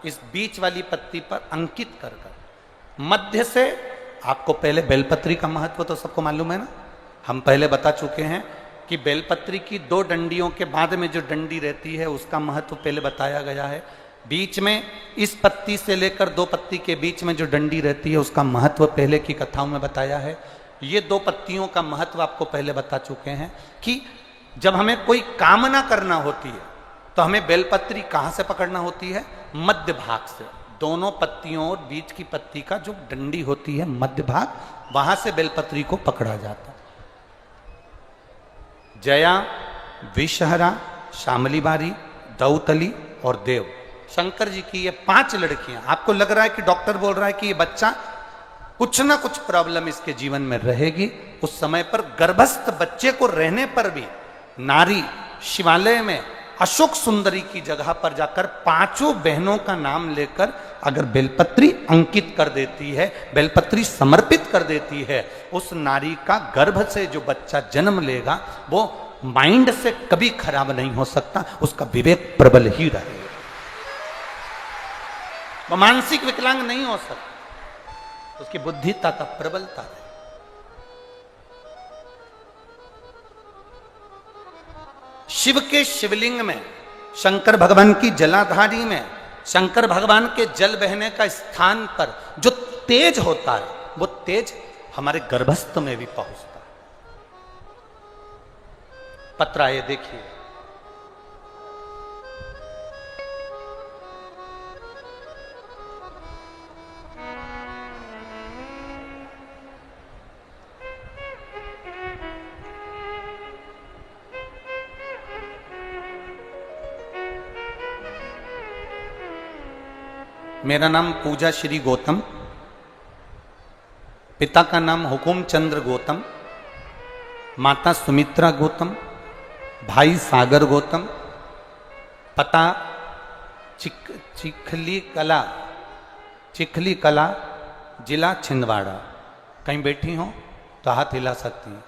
इस बीच वाली पत्ती पर अंकित कर कर मध्य से, आपको पहले बेलपत्री का महत्व तो सबको मालूम है ना, हम पहले बता चुके हैं कि बेलपत्री की 2 डंडियों के बाद में जो डंडी रहती है उसका महत्व पहले बताया गया है। बीच में इस पत्ती से लेकर 2 पत्ती के बीच में जो डंडी रहती है उसका महत्व पहले की कथाओं में बताया है। ये 2 पत्तियों का महत्व आपको पहले बता चुके हैं कि जब हमें कोई कामना करना होती है तो हमें बेलपत्री कहाँ से पकड़ना होती है? मध्य भाग से। दोनों पत्तियों और बीच की पत्ती का जो डंडी होती है मध्य भाग, वहां से बेलपत्री को पकड़ा जाता है। जया, विषहरा, श्यामली बारी, दौतली और देव, शंकर जी की ये 5 लड़कियां। आपको लग रहा है कि डॉक्टर बोल रहा है कि ये बच्चा कुछ ना कुछ प्रॉब्लम इसके जीवन में रहेगी, उस समय पर गर्भस्थ बच्चे को रहने पर भी नारी शिवालय में अशोक सुंदरी की जगह पर जाकर 5 बहनों का नाम लेकर अगर बेलपत्री अंकित कर देती है, बेलपत्री समर्पित कर देती है, उस नारी का गर्भ से जो बच्चा जन्म लेगा वो माइंड से कभी खराब नहीं हो सकता, उसका विवेक प्रबल ही रहेगा, वो मानसिक विकलांग नहीं हो सकता, उसकी बुद्धिता का प्रबलता है। शिव के शिवलिंग में, शंकर भगवान की जलाधारी में, शंकर भगवान के जल बहने का स्थान पर जो तेज होता है वो तेज हमारे गर्भस्थ में भी पहुंचता है। पत्रा ये देखिए, मेरा नाम पूजा श्री गौतम, पिता का नाम हुकुम चंद्र गौतम, माता सुमित्रा गौतम, भाई सागर गौतम, पता चिखली कला, जिला छिंदवाड़ा। कहीं बैठी हो तो हाथ हिला सकती हैं,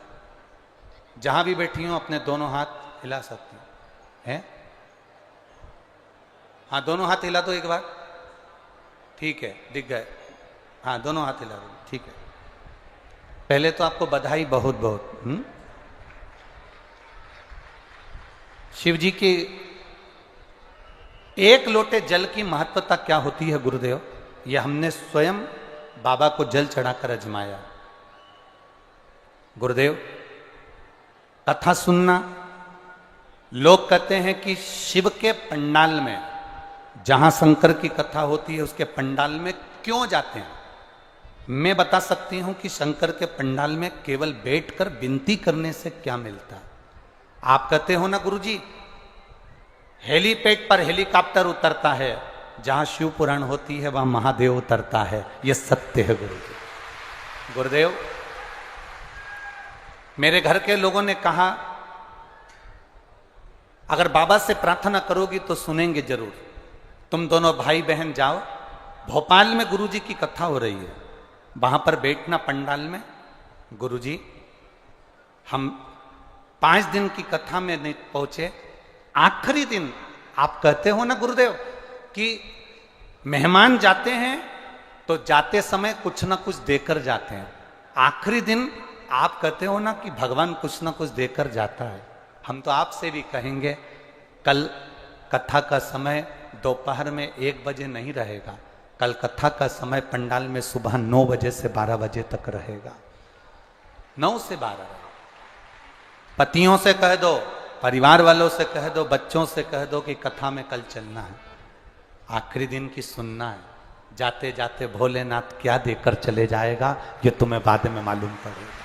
जहां भी बैठी हो अपने दोनों हाथ हिला सकती हैं। हाँ, दोनों हाथ हिला दो एक बार, ठीक है, दिख गए। हाँ, दोनों हाथ हिला दो, ठीक है। पहले तो आपको बधाई बहुत बहुत। शिव जी की 1 लोटे जल की महत्वता क्या होती है गुरुदेव? यह हमने स्वयं बाबा को जल चढ़ाकर अजमाया। गुरुदेव, कथा सुनना, लोग कहते हैं कि शिव के पंडाल में, जहां शंकर की कथा होती है उसके पंडाल में क्यों जाते हैं? मैं बता सकती हूं कि शंकर के पंडाल में केवल बैठकर विनती करने से क्या मिलता है। आप कहते हो ना गुरुजी, हेलीपैड पर हेलीकॉप्टर उतरता है, जहां शिव पुराण होती है वहां महादेव उतरता है। यह सत्य है गुरुजी। गुरुदेव, मेरे घर के लोगों ने कहा अगर बाबा से प्रार्थना करोगी तो सुनेंगे जरूर। तुम दोनों भाई बहन जाओ, भोपाल में गुरुजी की कथा हो रही है, वहां पर बैठना पंडाल में। गुरुजी, हम 5 दिन की कथा में नहीं पहुंचे, आखिरी दिन आप कहते हो ना गुरुदेव कि मेहमान जाते हैं तो जाते समय कुछ ना कुछ देकर जाते हैं, आखिरी दिन आप कहते हो ना कि भगवान कुछ ना कुछ देकर जाता है। हम तो आपसे भी कहेंगे कल कथा का समय दोपहर में 1 बजे नहीं रहेगा, कल कथा का समय पंडाल में सुबह 9 बजे से 12 बजे तक रहेगा। 9 से 12 रहेगा। पतियों से कह दो, परिवार वालों से कह दो, बच्चों से कह दो कि कथा में कल चलना है, आखिरी दिन की सुनना है। जाते जाते भोलेनाथ क्या देकर चले जाएगा ये तुम्हें बाद में मालूम पड़ेगा।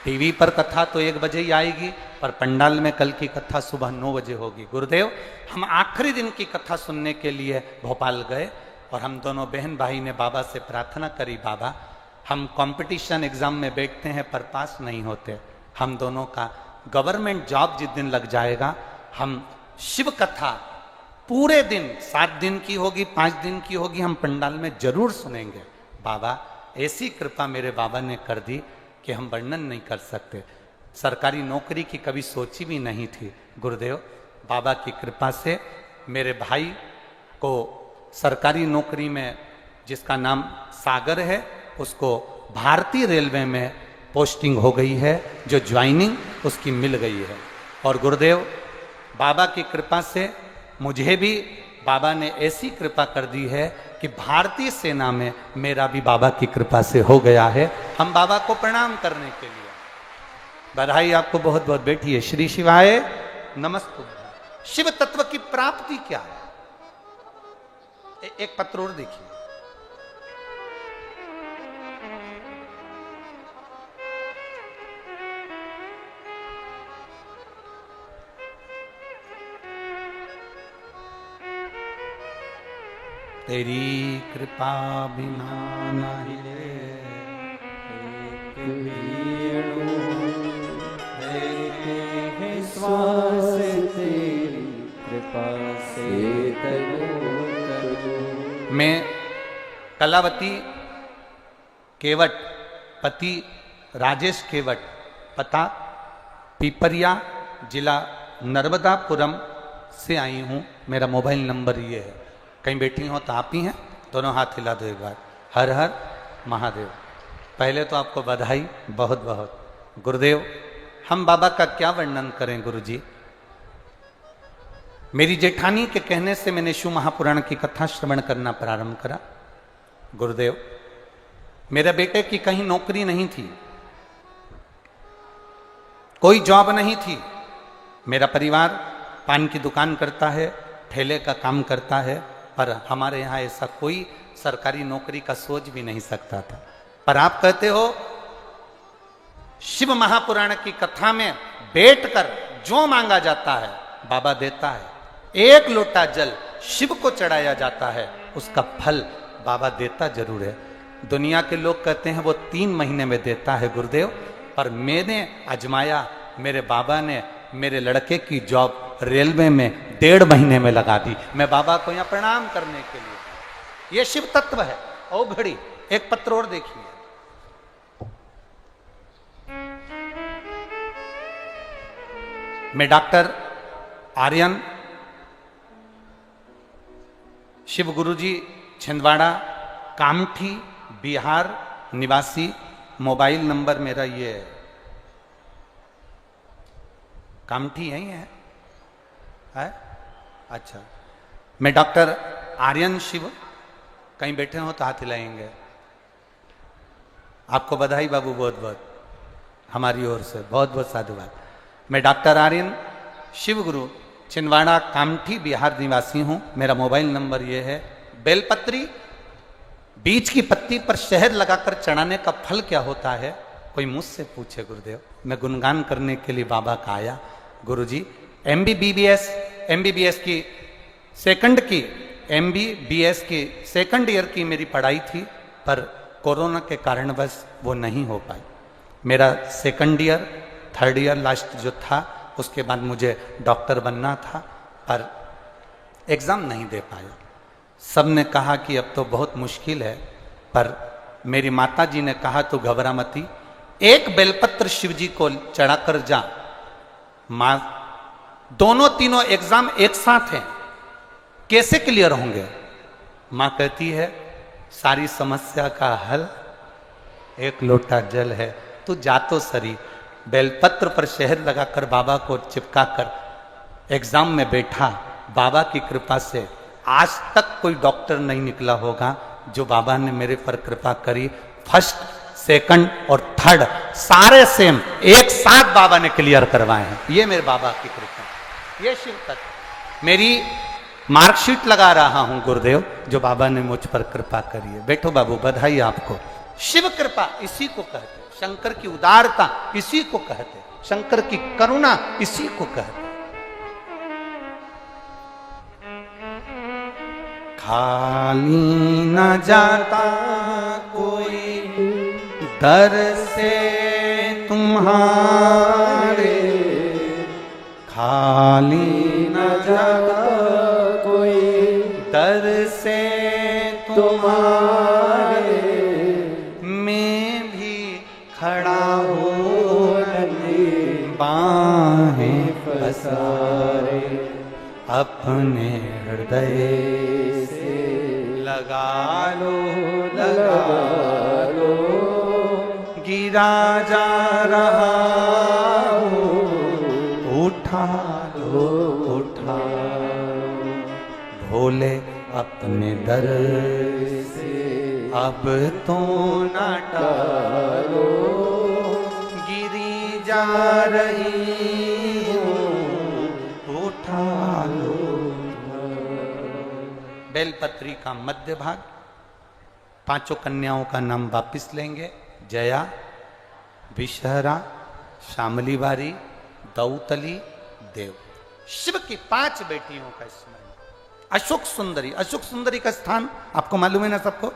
टीवी पर कथा तो 1 बजे ही आएगी, पर पंडाल में कल की कथा सुबह 9 बजे होगी। गुरुदेव, हम आखिरी दिन की कथा सुनने के लिए भोपाल गए और हम दोनों बहन भाई ने बाबा से प्रार्थना करी, बाबा हम कंपटीशन एग्जाम में बैठते हैं पर पास नहीं होते, हम दोनों का गवर्नमेंट जॉब जिस दिन लग जाएगा हम शिव कथा पूरे दिन 7 दिन की होगी 5 दिन की होगी हम पंडाल में जरूर सुनेंगे। बाबा, ऐसी कृपा मेरे बाबा ने कर दी कि हम वर्णन नहीं कर सकते। सरकारी नौकरी की कभी सोची भी नहीं थी। गुरुदेव, बाबा की कृपा से मेरे भाई को सरकारी नौकरी में, जिसका नाम सागर है, उसको भारतीय रेलवे में पोस्टिंग हो गई है, जो ज्वाइनिंग उसकी मिल गई है। और गुरुदेव, बाबा की कृपा से मुझे भी बाबा ने ऐसी कृपा कर दी है कि भारतीय सेना में मेरा भी बाबा की कृपा से हो गया है। हम बाबा को प्रणाम करने के लिए बधाई आपको बहुत बहुत। बैठिए। श्री शिवाय नमस्तुभ्यं। शिव तत्व की प्राप्ति क्या है? एक पत्र और देखिए। तेरी कृपा बिना न हिले श्वास तेरी कृपा से तनु तनु। मैं कलावती केवट, पति राजेश केवट, पता पीपरिया, जिला नर्मदापुरम से आई हूँ। मेरा मोबाइल नंबर ये है। कहीं बैठी हो तो आप ही हैं? दोनों हाथ हिला दो एक बार। हर हर महादेव। पहले तो आपको बधाई बहुत बहुत। गुरुदेव, हम बाबा का क्या वर्णन करें गुरुजी। मेरी जेठानी के कहने से मैंने शिव महापुराण की कथा श्रवण करना प्रारंभ करा। गुरुदेव, मेरे बेटे की कहीं नौकरी नहीं थी, कोई जॉब नहीं थी। मेरा परिवार पान की दुकान करता है, ठेले का काम करता है, पर हमारे यहाँ ऐसा कोई सरकारी नौकरी का सोच भी नहीं सकता था। पर आप कहते हो शिव महापुराण की कथा में बैठकर जो मांगा जाता है बाबा देता है। 1 लोटा जल शिव को चढ़ाया जाता है, उसका फल बाबा देता जरूर है। दुनिया के लोग कहते हैं वो 3 महीने में देता है गुरुदेव, पर मैंने आजमाया, मेरे बाबा ने मेरे लड़के की जॉब रेलवे में 1.5 महीने में लगा दी। मैं बाबा को यहां प्रणाम करने के लिए। यह शिव तत्व है। ओ घड़ी, एक पत्र और देखिए। मैं डॉक्टर आर्यन, शिव गुरुजी, छिंदवाड़ा, कामठी, बिहार निवासी। मोबाइल नंबर मेरा ये है। कामठी यही है? अच्छा। मैं डॉक्टर आर्यन शिव, कहीं बैठे हो तो हाथ हिलाएंगे। आपको बधाई बाबू बहुत बहुत, हमारी ओर से बहुत बहुत साधुवाद। मैं डॉक्टर आर्यन शिव गुरु, छिंदवाड़ा, कामठी, बिहार निवासी हूं। मेरा मोबाइल नंबर यह है। बेलपत्री, बीच की पत्ती पर शहद लगाकर चढ़ाने का फल क्या होता है? कोई मुझसे पूछे गुरुदेव। मैं गुणगान करने के लिए बाबा का आया। गुरुजी, MBBS MBBS की सेकंड की MBBS की सेकंड ईयर की मेरी पढ़ाई थी, पर कोरोना के कारणवश वो नहीं हो पाई। मेरा second year third year last जो था, उसके बाद मुझे डॉक्टर बनना था, पर एग्ज़ाम नहीं दे पाया। सब ने कहा कि अब तो बहुत मुश्किल है, पर मेरी माता जी ने कहा तो घबरा मती, एक बेलपत्र शिव जी को चढ़ाकर जा। माँ, दोनों तीनों एग्जाम एक साथ हैं, कैसे क्लियर होंगे? माँ कहती है सारी समस्या का हल एक लोटा जल है, तू जा तो सरी। बेलपत्र पर शहद लगाकर बाबा को चिपकाकर एग्जाम में बैठा। बाबा की कृपा से आज तक कोई डॉक्टर नहीं निकला होगा जो बाबा ने मेरे पर कृपा करी। फर्स्ट, सेकंड और थर्ड सारे सेम एक साथ बाबा ने क्लियर करवाए हैं। ये मेरे बाबा की कृपा, ये शिव तत्व। मेरी मार्कशीट लगा रहा हूं गुरुदेव, जो बाबा ने मुझ पर कृपा करी है। बैठो बाबू, बधाई आपको। शिव कृपा इसी को कहते हैं, शंकर की उदारता इसी को कहते हैं, शंकर की करुणा इसी को कहते हैं। खाली न जाता कोई दर से तुम्हारे, खाली न जाता कोई दर से तुम्हारे, मैं भी खड़ा हो बाहें पसारे, अपने हृदय से लगा लो, लगा लो, गिरा जा रहा हो, उठा लो, उठा भोले अपने दर से अब तो न टालो, गिरी जा रही हो, उठा लो। बेलपत्री का मध्य भाग, पांचों कन्याओं का नाम वापिस लेंगे। जया, विषहरा, शामली बारी, दौतली, देव। शिव की 5 बेटियों का स्मरण। अशोक सुंदरी, अशोक सुंदरी का स्थान आपको मालूम है ना सबको?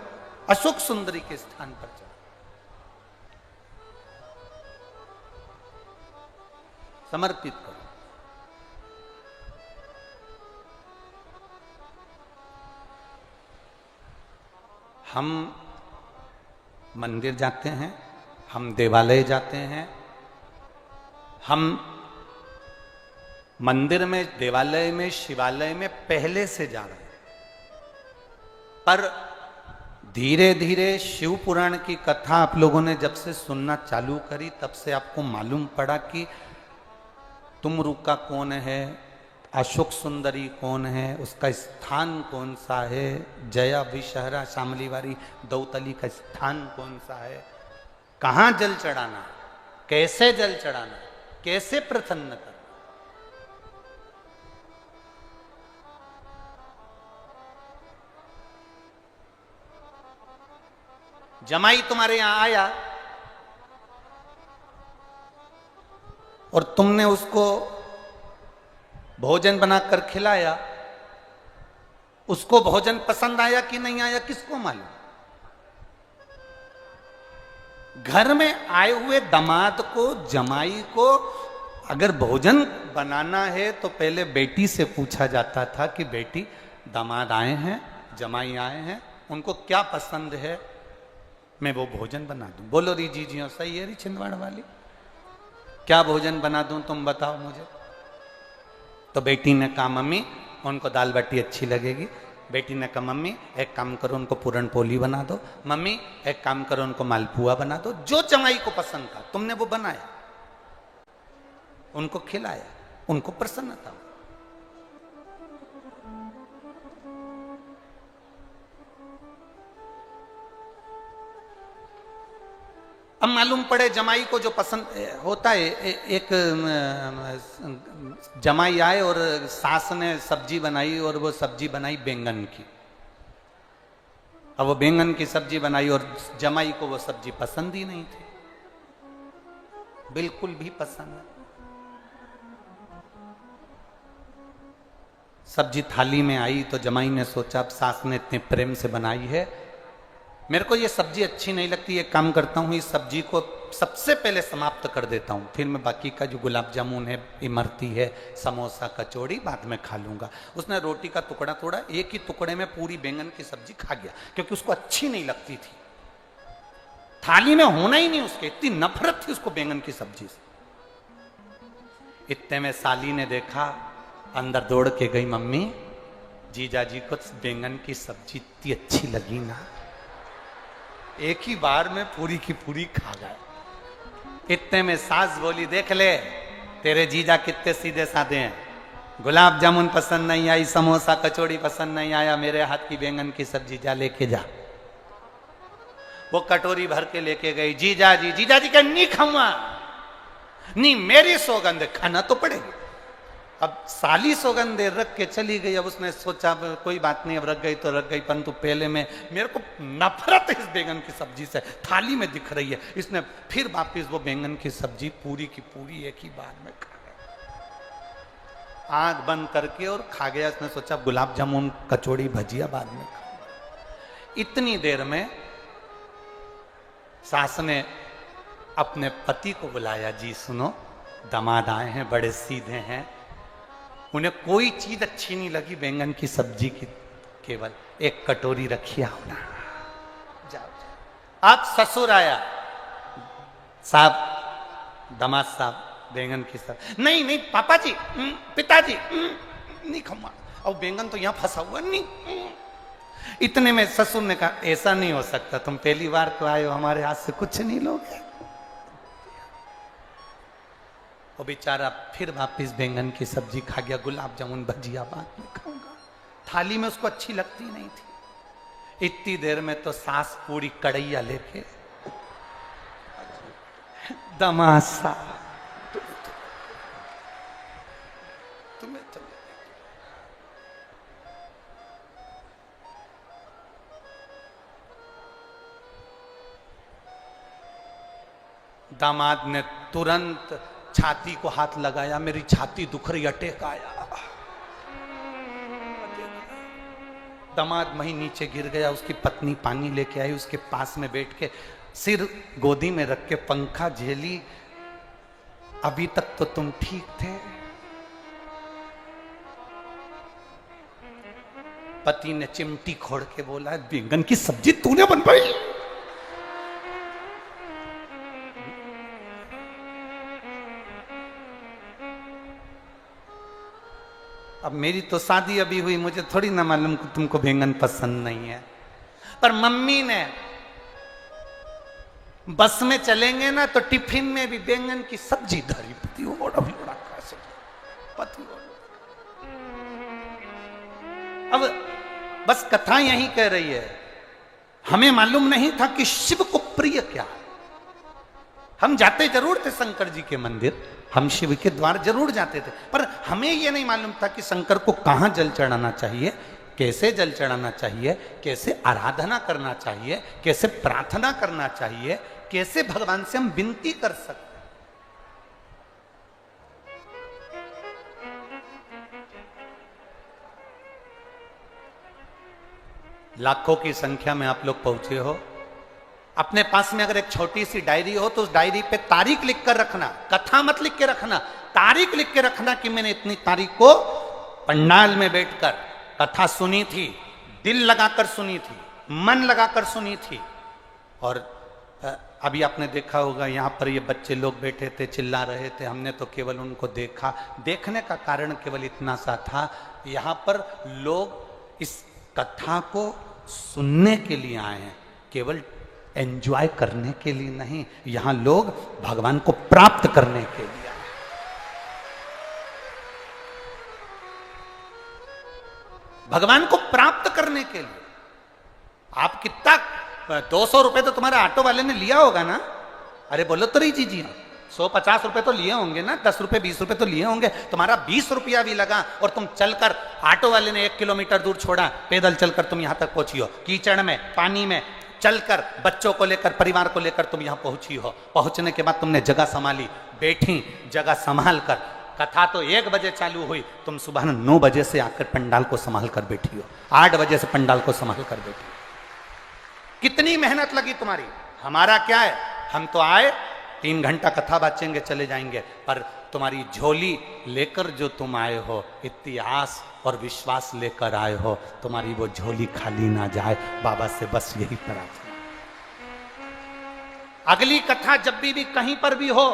अशोक सुंदरी के स्थान पर चलो, समर्पित करो। हम मंदिर जाते हैं, हम देवालय जाते हैं, हम मंदिर में, देवालय में, शिवालय में पहले से जा रहे हैं, पर धीरे धीरे शिव पुराण की कथा आप लोगों ने जब से सुनना चालू करी, तब से आपको मालूम पड़ा कि तुमरुका कौन है, अशोक सुंदरी कौन है, उसका स्थान कौन सा है, जया, विषहरा, शामली बारी, दौतली का स्थान कौन सा है, कहाँ जल चढ़ाना, कैसे जल चढ़ाना, कैसे प्रसन्न करना। जमाई तुम्हारे यहां आया और तुमने उसको भोजन बनाकर खिलाया, उसको भोजन पसंद आया कि नहीं आया किसको मालूम? घर में आए हुए दामाद को, जमाई को अगर भोजन बनाना है तो पहले बेटी से पूछा जाता था कि बेटी, दामाद आए हैं, जमाई आए हैं, उनको क्या पसंद है, मैं वो भोजन बना दूं। बोलो री जी जी, सही है री छिंदवाड़ वाली? क्या भोजन बना दूं तुम बताओ मुझे। तो बेटी ने कहा मम्मी उनको दाल बाटी अच्छी लगेगी। बेटी ने कहा मम्मी एक काम करो उनको पूरन पोली बना दो, मम्मी एक काम करो उनको मालपुआ बना दो। जो जमाई को पसंद था तुमने वो बनाया, उनको खिलाया, उनको प्रसन्नता। अब मालूम पड़े जमाई को जो पसंद होता है, एक जमाई आए और सास ने सब्जी बनाई और वो सब्जी बनाई बैंगन की। अब वो बैंगन की सब्जी बनाई और जमाई को वो सब्जी पसंद ही नहीं थी, बिल्कुल भी पसंद नहीं। सब्जी थाली में आई तो जमाई ने सोचा अब सास ने इतने प्रेम से बनाई है, मेरे को ये सब्जी अच्छी नहीं लगती, एक काम करता हूँ इस सब्जी को सबसे पहले समाप्त कर देता हूँ, फिर मैं बाकी का जो गुलाब जामुन है, इमरती है, समोसा, कचौड़ी बाद में खा लूंगा। उसने रोटी का टुकड़ा तोड़ा, एक ही टुकड़े में पूरी बैंगन की सब्जी खा गया, क्योंकि उसको अच्छी नहीं लगती थी, थाली में होना ही नहीं उसके, इतनी नफरत थी उसको बैंगन की सब्जी से। इतने में साली ने देखा, अंदर दौड़ के गई, मम्मी जीजा जी को बैंगन की सब्जी इतनी अच्छी लगी ना, एक ही बार में पूरी की पूरी खा गए। इतने में सास बोली, देख ले तेरे जीजा कितने सीधे साधे हैं, गुलाब जामुन पसंद नहीं आई, समोसा कचौड़ी पसंद नहीं आया, मेरे हाथ की बैंगन की सब्जी जा लेके जा। वो कटोरी भर के लेके गई, जीजा जी का नहीं खाऊंगा, नहीं मेरी सौगंध खाना तो पड़ेगी। अब साली सौगंध रख के चली गई, अब उसने सोचा कोई बात नहीं, अब रख गई तो रख गई, परंतु पहले में मेरे को नफरत है इस बैंगन की सब्जी से, थाली में दिख रही है। इसने फिर वापिस वो बैंगन की सब्जी पूरी की पूरी एक ही बार में खा गया, आंख बंद करके और खा गया। इसने सोचा गुलाब जामुन कचौड़ी भजिया बाद में खाऊंगा। इतनी देर में सास ने अपने पति को बुलाया, जी सुनो दामाद आए हैं, बड़े सीधे हैं, उन्हें कोई चीज अच्छी नहीं लगी बैंगन की सब्जी की, केवल एक कटोरी रखी आओ ना, जाओ। अब ससुर आया, साहब दामाद साहब बैंगन की सब्जी, नहीं पापा जी पिताजी नहीं खाऊंगा, और बैंगन तो यहां फंसा हुआ नहीं। इतने में ससुर ने कहा, ऐसा नहीं हो सकता, तुम पहली बार तो आए हो, हमारे हाथ से कुछ नहीं लोगे। वो बेचारा फिर वापिस बैंगन की सब्जी खा गया, गुलाब जामुन भजिया बाद में खाऊंगा, थाली में उसको अच्छी लगती नहीं थी। इतनी देर में तो सास पूरी कड़ैया लेके, दामाद साहब तुम्हें तो दामाद ने तुरंत छाती को हाथ लगाया, मेरी छाती दुख रही, अटैक आया। दामाद वहीं नीचे गिर गया, उसकी पत्नी पानी लेके आई, उसके पास में बैठ के सिर गोदी में रख के पंखा झेली, अभी तक तो तुम ठीक थे। पति ने चिमटी खोड़ के बोला, बैंगन की सब्जी तूने बनवाई? अब मेरी तो शादी अभी हुई, मुझे थोड़ी ना मालूम कि तुमको बैंगन पसंद नहीं है, पर मम्मी ने बस में चलेंगे ना तो टिफिन में भी बैंगन की सब्जी धरी, पति अब बस कथा यही कह रही है, हमें मालूम नहीं था कि शिव को प्रिय क्या है। हम जाते जरूर थे शंकर जी के मंदिर, हम शिव के द्वार जरूर जाते थे, पर हमें यह नहीं मालूम था कि शंकर को कहां जल चढ़ाना चाहिए, कैसे जल चढ़ाना चाहिए, कैसे आराधना करना चाहिए, कैसे प्रार्थना करना चाहिए, कैसे भगवान से हम विनती कर सकते। लाखों की संख्या में आप लोग पहुंचे हो, अपने पास में अगर एक छोटी सी डायरी हो तो उस डायरी पे तारीख लिख कर रखना, कथा मत लिख के रखना, तारीख लिख के रखना कि मैंने इतनी तारीख को पंडाल में बैठकर कथा सुनी थी, दिल लगाकर सुनी थी, मन लगाकर सुनी थी। और अभी आपने देखा होगा यहाँ पर ये बच्चे लोग बैठे थे, चिल्ला रहे थे, हमने तो केवल उनको देखा। देखने का कारण केवल इतना सा था, यहाँ पर लोग इस कथा को सुनने के लिए आए हैं, केवल एंजॉय करने के लिए नहीं, यहां लोग भगवान को प्राप्त करने के लिए आए। भगवान को प्राप्त करने के लिए। आप कितना 200 रुपए तो तुम्हारे ऑटो वाले ने लिया होगा ना? अरे बोलो तो रही जी 150 रुपए तो लिए होंगे ना, 10 रुपए 20 रुपए तो लिए होंगे। तुम्हारा 20 रुपया भी लगा और तुम चलकर, ऑटो वाले ने 1 किलोमीटर दूर छोड़ा, पैदल चलकर तुम यहां तक पहुंची हो, कीचड़ में पानी में चलकर बच्चों को लेकर परिवार को लेकर तुम यहां पहुंची हो। पहुंचने के बाद तुमने जगह संभाली, बैठी, जगह संभाल कर कथा तो 1 बजे चालू हुई, तुम सुबह 9 बजे से आकर पंडाल को संभाल कर बैठी हो, 8 बजे से पंडाल को संभाल कर बैठी हो। कितनी मेहनत लगी तुम्हारी। हमारा क्या है, हम तो आए 3 घंटा कथा बाचेंगे चले जाएंगे, पर तुम्हारी झोली लेकर जो तुम आए हो, इतनी आस और विश्वास लेकर आए हो, तुम्हारी वो झोली खाली ना जाए, बाबा से बस यही प्रार्थना। अगली कथा जब भी कहीं पर भी हो,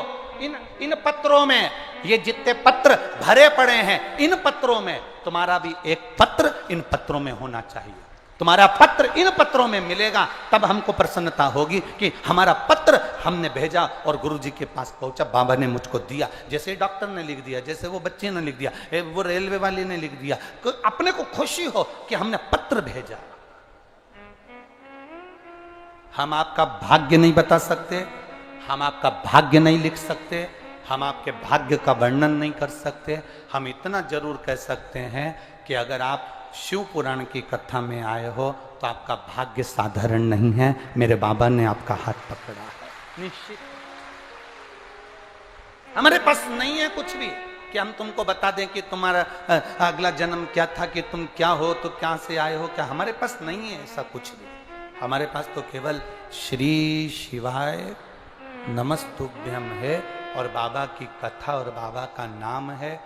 इन पत्रों में, ये जितने पत्र भरे पड़े हैं, इन पत्रों में तुम्हारा भी एक पत्र इन पत्रों में होना चाहिए। तुम्हारा पत्र इन पत्रों में मिलेगा, तब हमको प्रसन्नता होगी कि हमारा पत्र हमने भेजा और गुरुजी के पास पहुंचा, बाबा ने मुझको दिया। जैसे डॉक्टर ने लिख दिया, जैसे वो बच्चे ने लिख दिया, वो रेलवे वाले ने लिख दिया, अपने को खुशी हो कि हमने पत्र भेजा। हम आपका भाग्य नहीं बता सकते, हम आपका भाग्य नहीं लिख सकते, हम आपके भाग्य का वर्णन नहीं कर सकते। हम इतना जरूर कह सकते हैं कि अगर आप शिव पुराण की कथा में आए हो तो आपका भाग्य साधारण नहीं है, मेरे बाबा ने आपका हाथ पकड़ा है। निश्चित हमारे पास नहीं है कुछ भी कि हम तुमको बता दें कि तुम्हारा अगला जन्म क्या था, कि तुम क्या हो, तो क्या से आए हो, क्या। हमारे पास नहीं है ऐसा कुछ भी। हमारे पास तो केवल श्री शिवाय नमस्तुभ्यम है, और बाबा की कथा और बाबा का नाम है,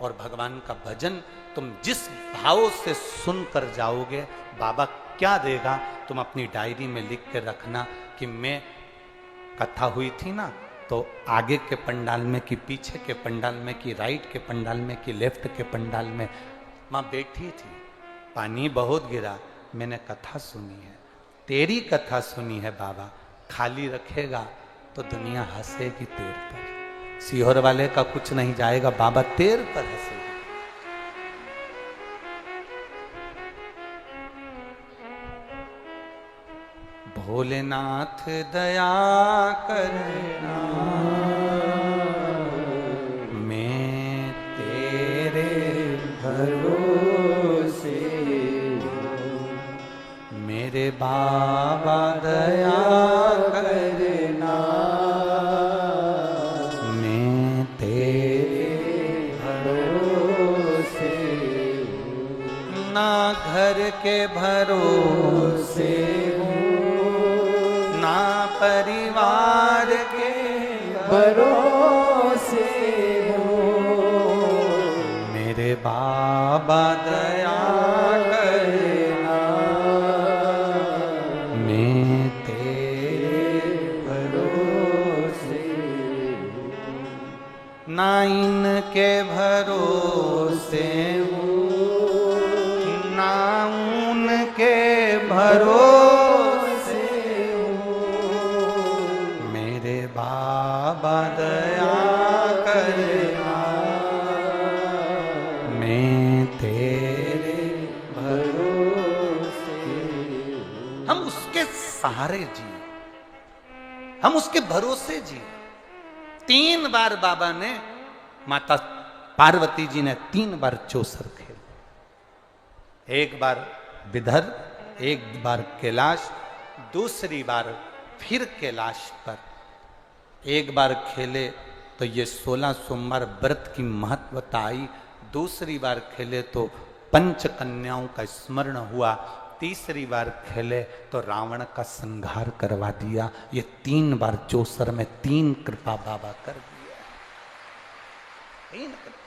और भगवान का भजन। तुम जिस भाव से सुनकर जाओगे, बाबा क्या देगा, तुम अपनी डायरी में लिख के रखना कि मैं कथा हुई थी ना, तो आगे के पंडाल में कि पीछे के पंडाल में कि राइट के पंडाल में कि लेफ्ट के पंडाल में माँ बैठी थी, पानी बहुत गिरा, मैंने कथा सुनी है, तेरी कथा सुनी है बाबा। खाली रखेगा तो दुनिया हंसेगी तेर पर। सीहोर वाले का कुछ नहीं जाएगा, बाबा तेर पर हंसेगी। भोलेनाथ दया करना, मैं तेरे भरोसे, मेरे बाबा दया करना, मैं तेरे भरोसे, ना घर के भरोसे ना परिवार के भरोसे हो, मेरे बाबा दया करना, मैं तेरे भरोसे, ना इनके भरोसे हूँ, ना उनके भरोसे, बाबा दया करना, मैं तेरे भरोसे। हम उसके सहारे जिए, हम उसके भरोसे जिए। 3 बार बाबा ने, माता पार्वती जी ने 3 बार चौसर खेले। 1 बार विदर्भ, 1 बार कैलाश, दूसरी बार फिर कैलाश पर। 1 बार खेले तो ये 16 सोमवार व्रत की महत्वता आई, दूसरी बार खेले तो पंच कन्याओं का स्मरण हुआ, तीसरी बार खेले तो रावण का संहार करवा दिया। ये 3 बार चौसर में 3 कृपा बाबा कर दिया। 3 कृपा।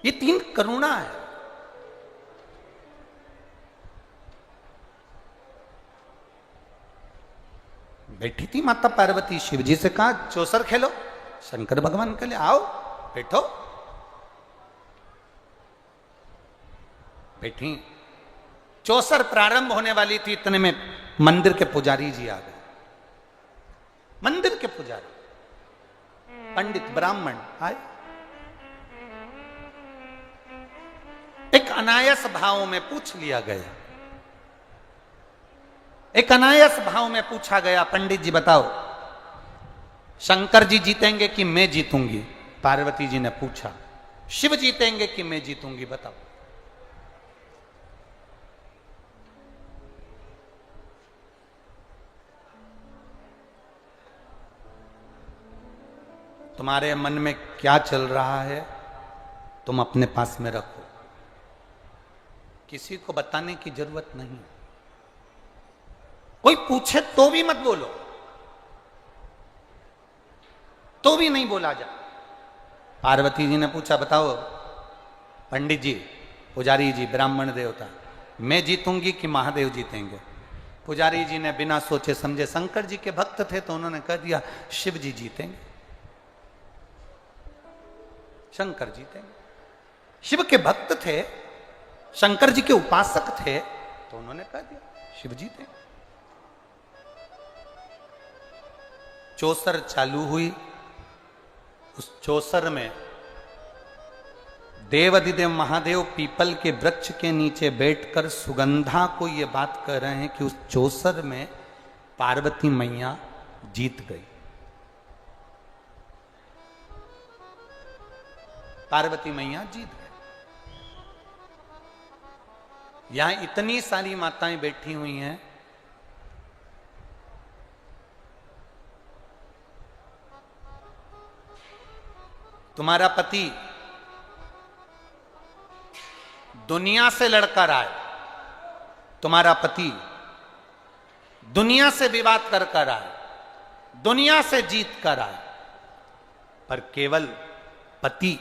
ये 3 करुणा है। बैठी थी माता पार्वती, शिव जी से कहा चौसर खेलो। शंकर भगवान के लिए आओ बैठो। बैठी, चौसर प्रारंभ होने वाली थी, इतने में मंदिर के पुजारी जी आ गए। मंदिर के पुजारी, पंडित ब्राह्मण आए। एक अनायास भाव में पूछ लिया गया, एक अनायास भाव में पूछा गया, पंडित जी बताओ शंकर जी जीतेंगे कि मैं जीतूंगी? पार्वती जी ने पूछा। शिव जीतेंगे कि मैं जीतूंगी, बताओ। तुम्हारे मन में क्या चल रहा है तुम अपने पास में रखो, किसी को बताने की जरूरत नहीं। कोई पूछे तो भी मत बोलो, तो भी नहीं बोला जा। पार्वती जी ने पूछा, बताओ पंडित जी, पुजारी जी, ब्राह्मण देवता, मैं जीतूंगी कि महादेव जीतेंगे? पुजारी जी ने बिना सोचे समझे, शंकर जी के भक्त थे तो उन्होंने कह दिया शिव जी जीतेंगे, शंकर जीतेंगे। शिव के भक्त थे, शंकर जी के उपासक थे, तो उन्होंने कह दिया शिव जीतेंगे। चौसर चालू हुई। उस चौसर में देवाधिदेव महादेव पीपल के वृक्ष के नीचे बैठकर सुगंधा को ये बात कह रहे हैं कि उस चौसर में पार्वती मैया जीत गई। पार्वती मैया जीत गई। यहां इतनी सारी माताएं बैठी हुई हैं, तुम्हारा पति दुनिया से लड़कर आए, तुम्हारा पति दुनिया से विवाद कर आए, दुनिया से जीत कर आए, पर केवल पति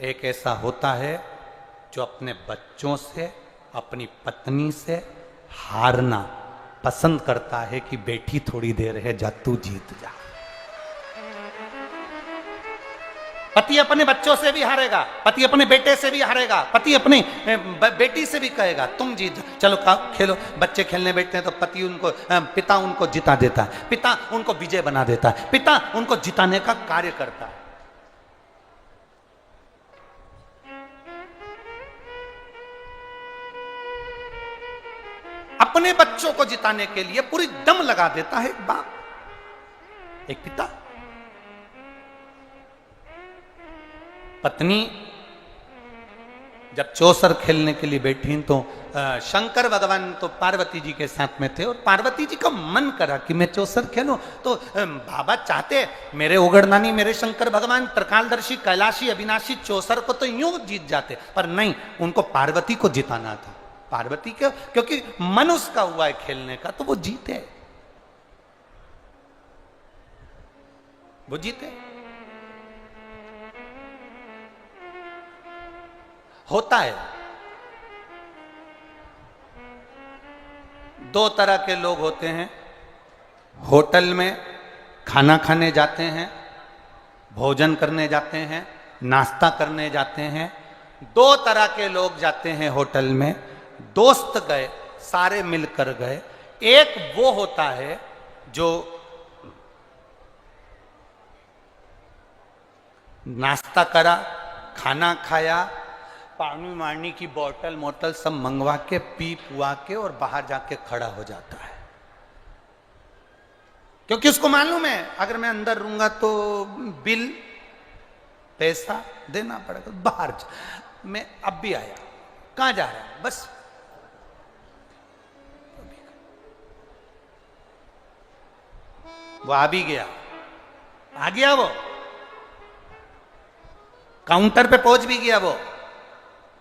एक ऐसा होता है जो अपने बच्चों से, अपनी पत्नी से हारना पसंद करता है कि बेटी थोड़ी देर है, जा तू जीत जा। पति अपने बच्चों से भी हारेगा, पति अपने बेटे से भी हारेगा, पति अपनी बेटी से भी कहेगा तुम जीत, चलो खेलो। बच्चे खेलने बैठते हैं तो पति उनको, पिता उनको जिता देता है, पिता उनको विजय बना देता है, पिता उनको जिताने का कार्य करता है। अपने बच्चों को जिताने के लिए पूरी दम लगा देता है एक बाप, एक पिता। पत्नी जब चौसर खेलने के लिए बैठी तो शंकर भगवान तो पार्वती जी के साथ में थे और पार्वती जी का मन करा कि मैं चौसर खेलूं, तो बाबा चाहते मेरे ओगड़नानी, मेरे शंकर भगवान त्रिकालदर्शी, कैलाशी, अविनाशी चौसर को तो यूं जीत जाते, पर नहीं, उनको पार्वती को जिताना था। पार्वती के क्योंकि मन उसका हुआ है खेलने का, तो वो जीते, वो जीते। होता है दो तरह के लोग होते हैं, होटल में खाना खाने जाते हैं, भोजन करने जाते हैं, नाश्ता करने जाते हैं। दो तरह के लोग जाते हैं होटल में, दोस्त गए, सारे मिलकर गए। एक वो होता है जो नाश्ता करा, खाना खाया, पानी वानी की बोतल मोटल सब मंगवा के पी पुआ के और बाहर जाके खड़ा हो जाता है, क्योंकि उसको मालूम है अगर मैं अंदर रहूंगा तो बिल, पैसा देना पड़ेगा। बाहर मैं अब भी आया, कहां जा रहा है, बस वो आ भी गया, आ गया, वो काउंटर पे पहुंच भी गया, वो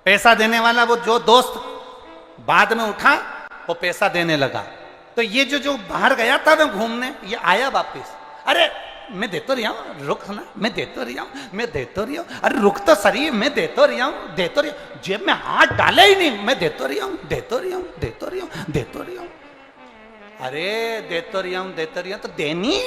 पैसा देने वाला, वो जो दोस्त बाद में उठा वो पैसा देने लगा। तो ये जो बाहर गया था मैं घूमने, ये आया वापस, अरे मैं दे तो रहा हूं, रुक ना, मैं दे तो रहा हूं, मैं दे तो रहा हूं, अरे रुक तो सही, मैं दे तो रहा हूं, दे तो रहा, जेब में हाथ डाले ही नहीं, मैं दे तो रहा हूं, दे तो रहा हूं, दे तो रहा हूं, दे तो रहा हूं, अरे दे तो रहा हूं, दे तो रहा हूं, तो देनी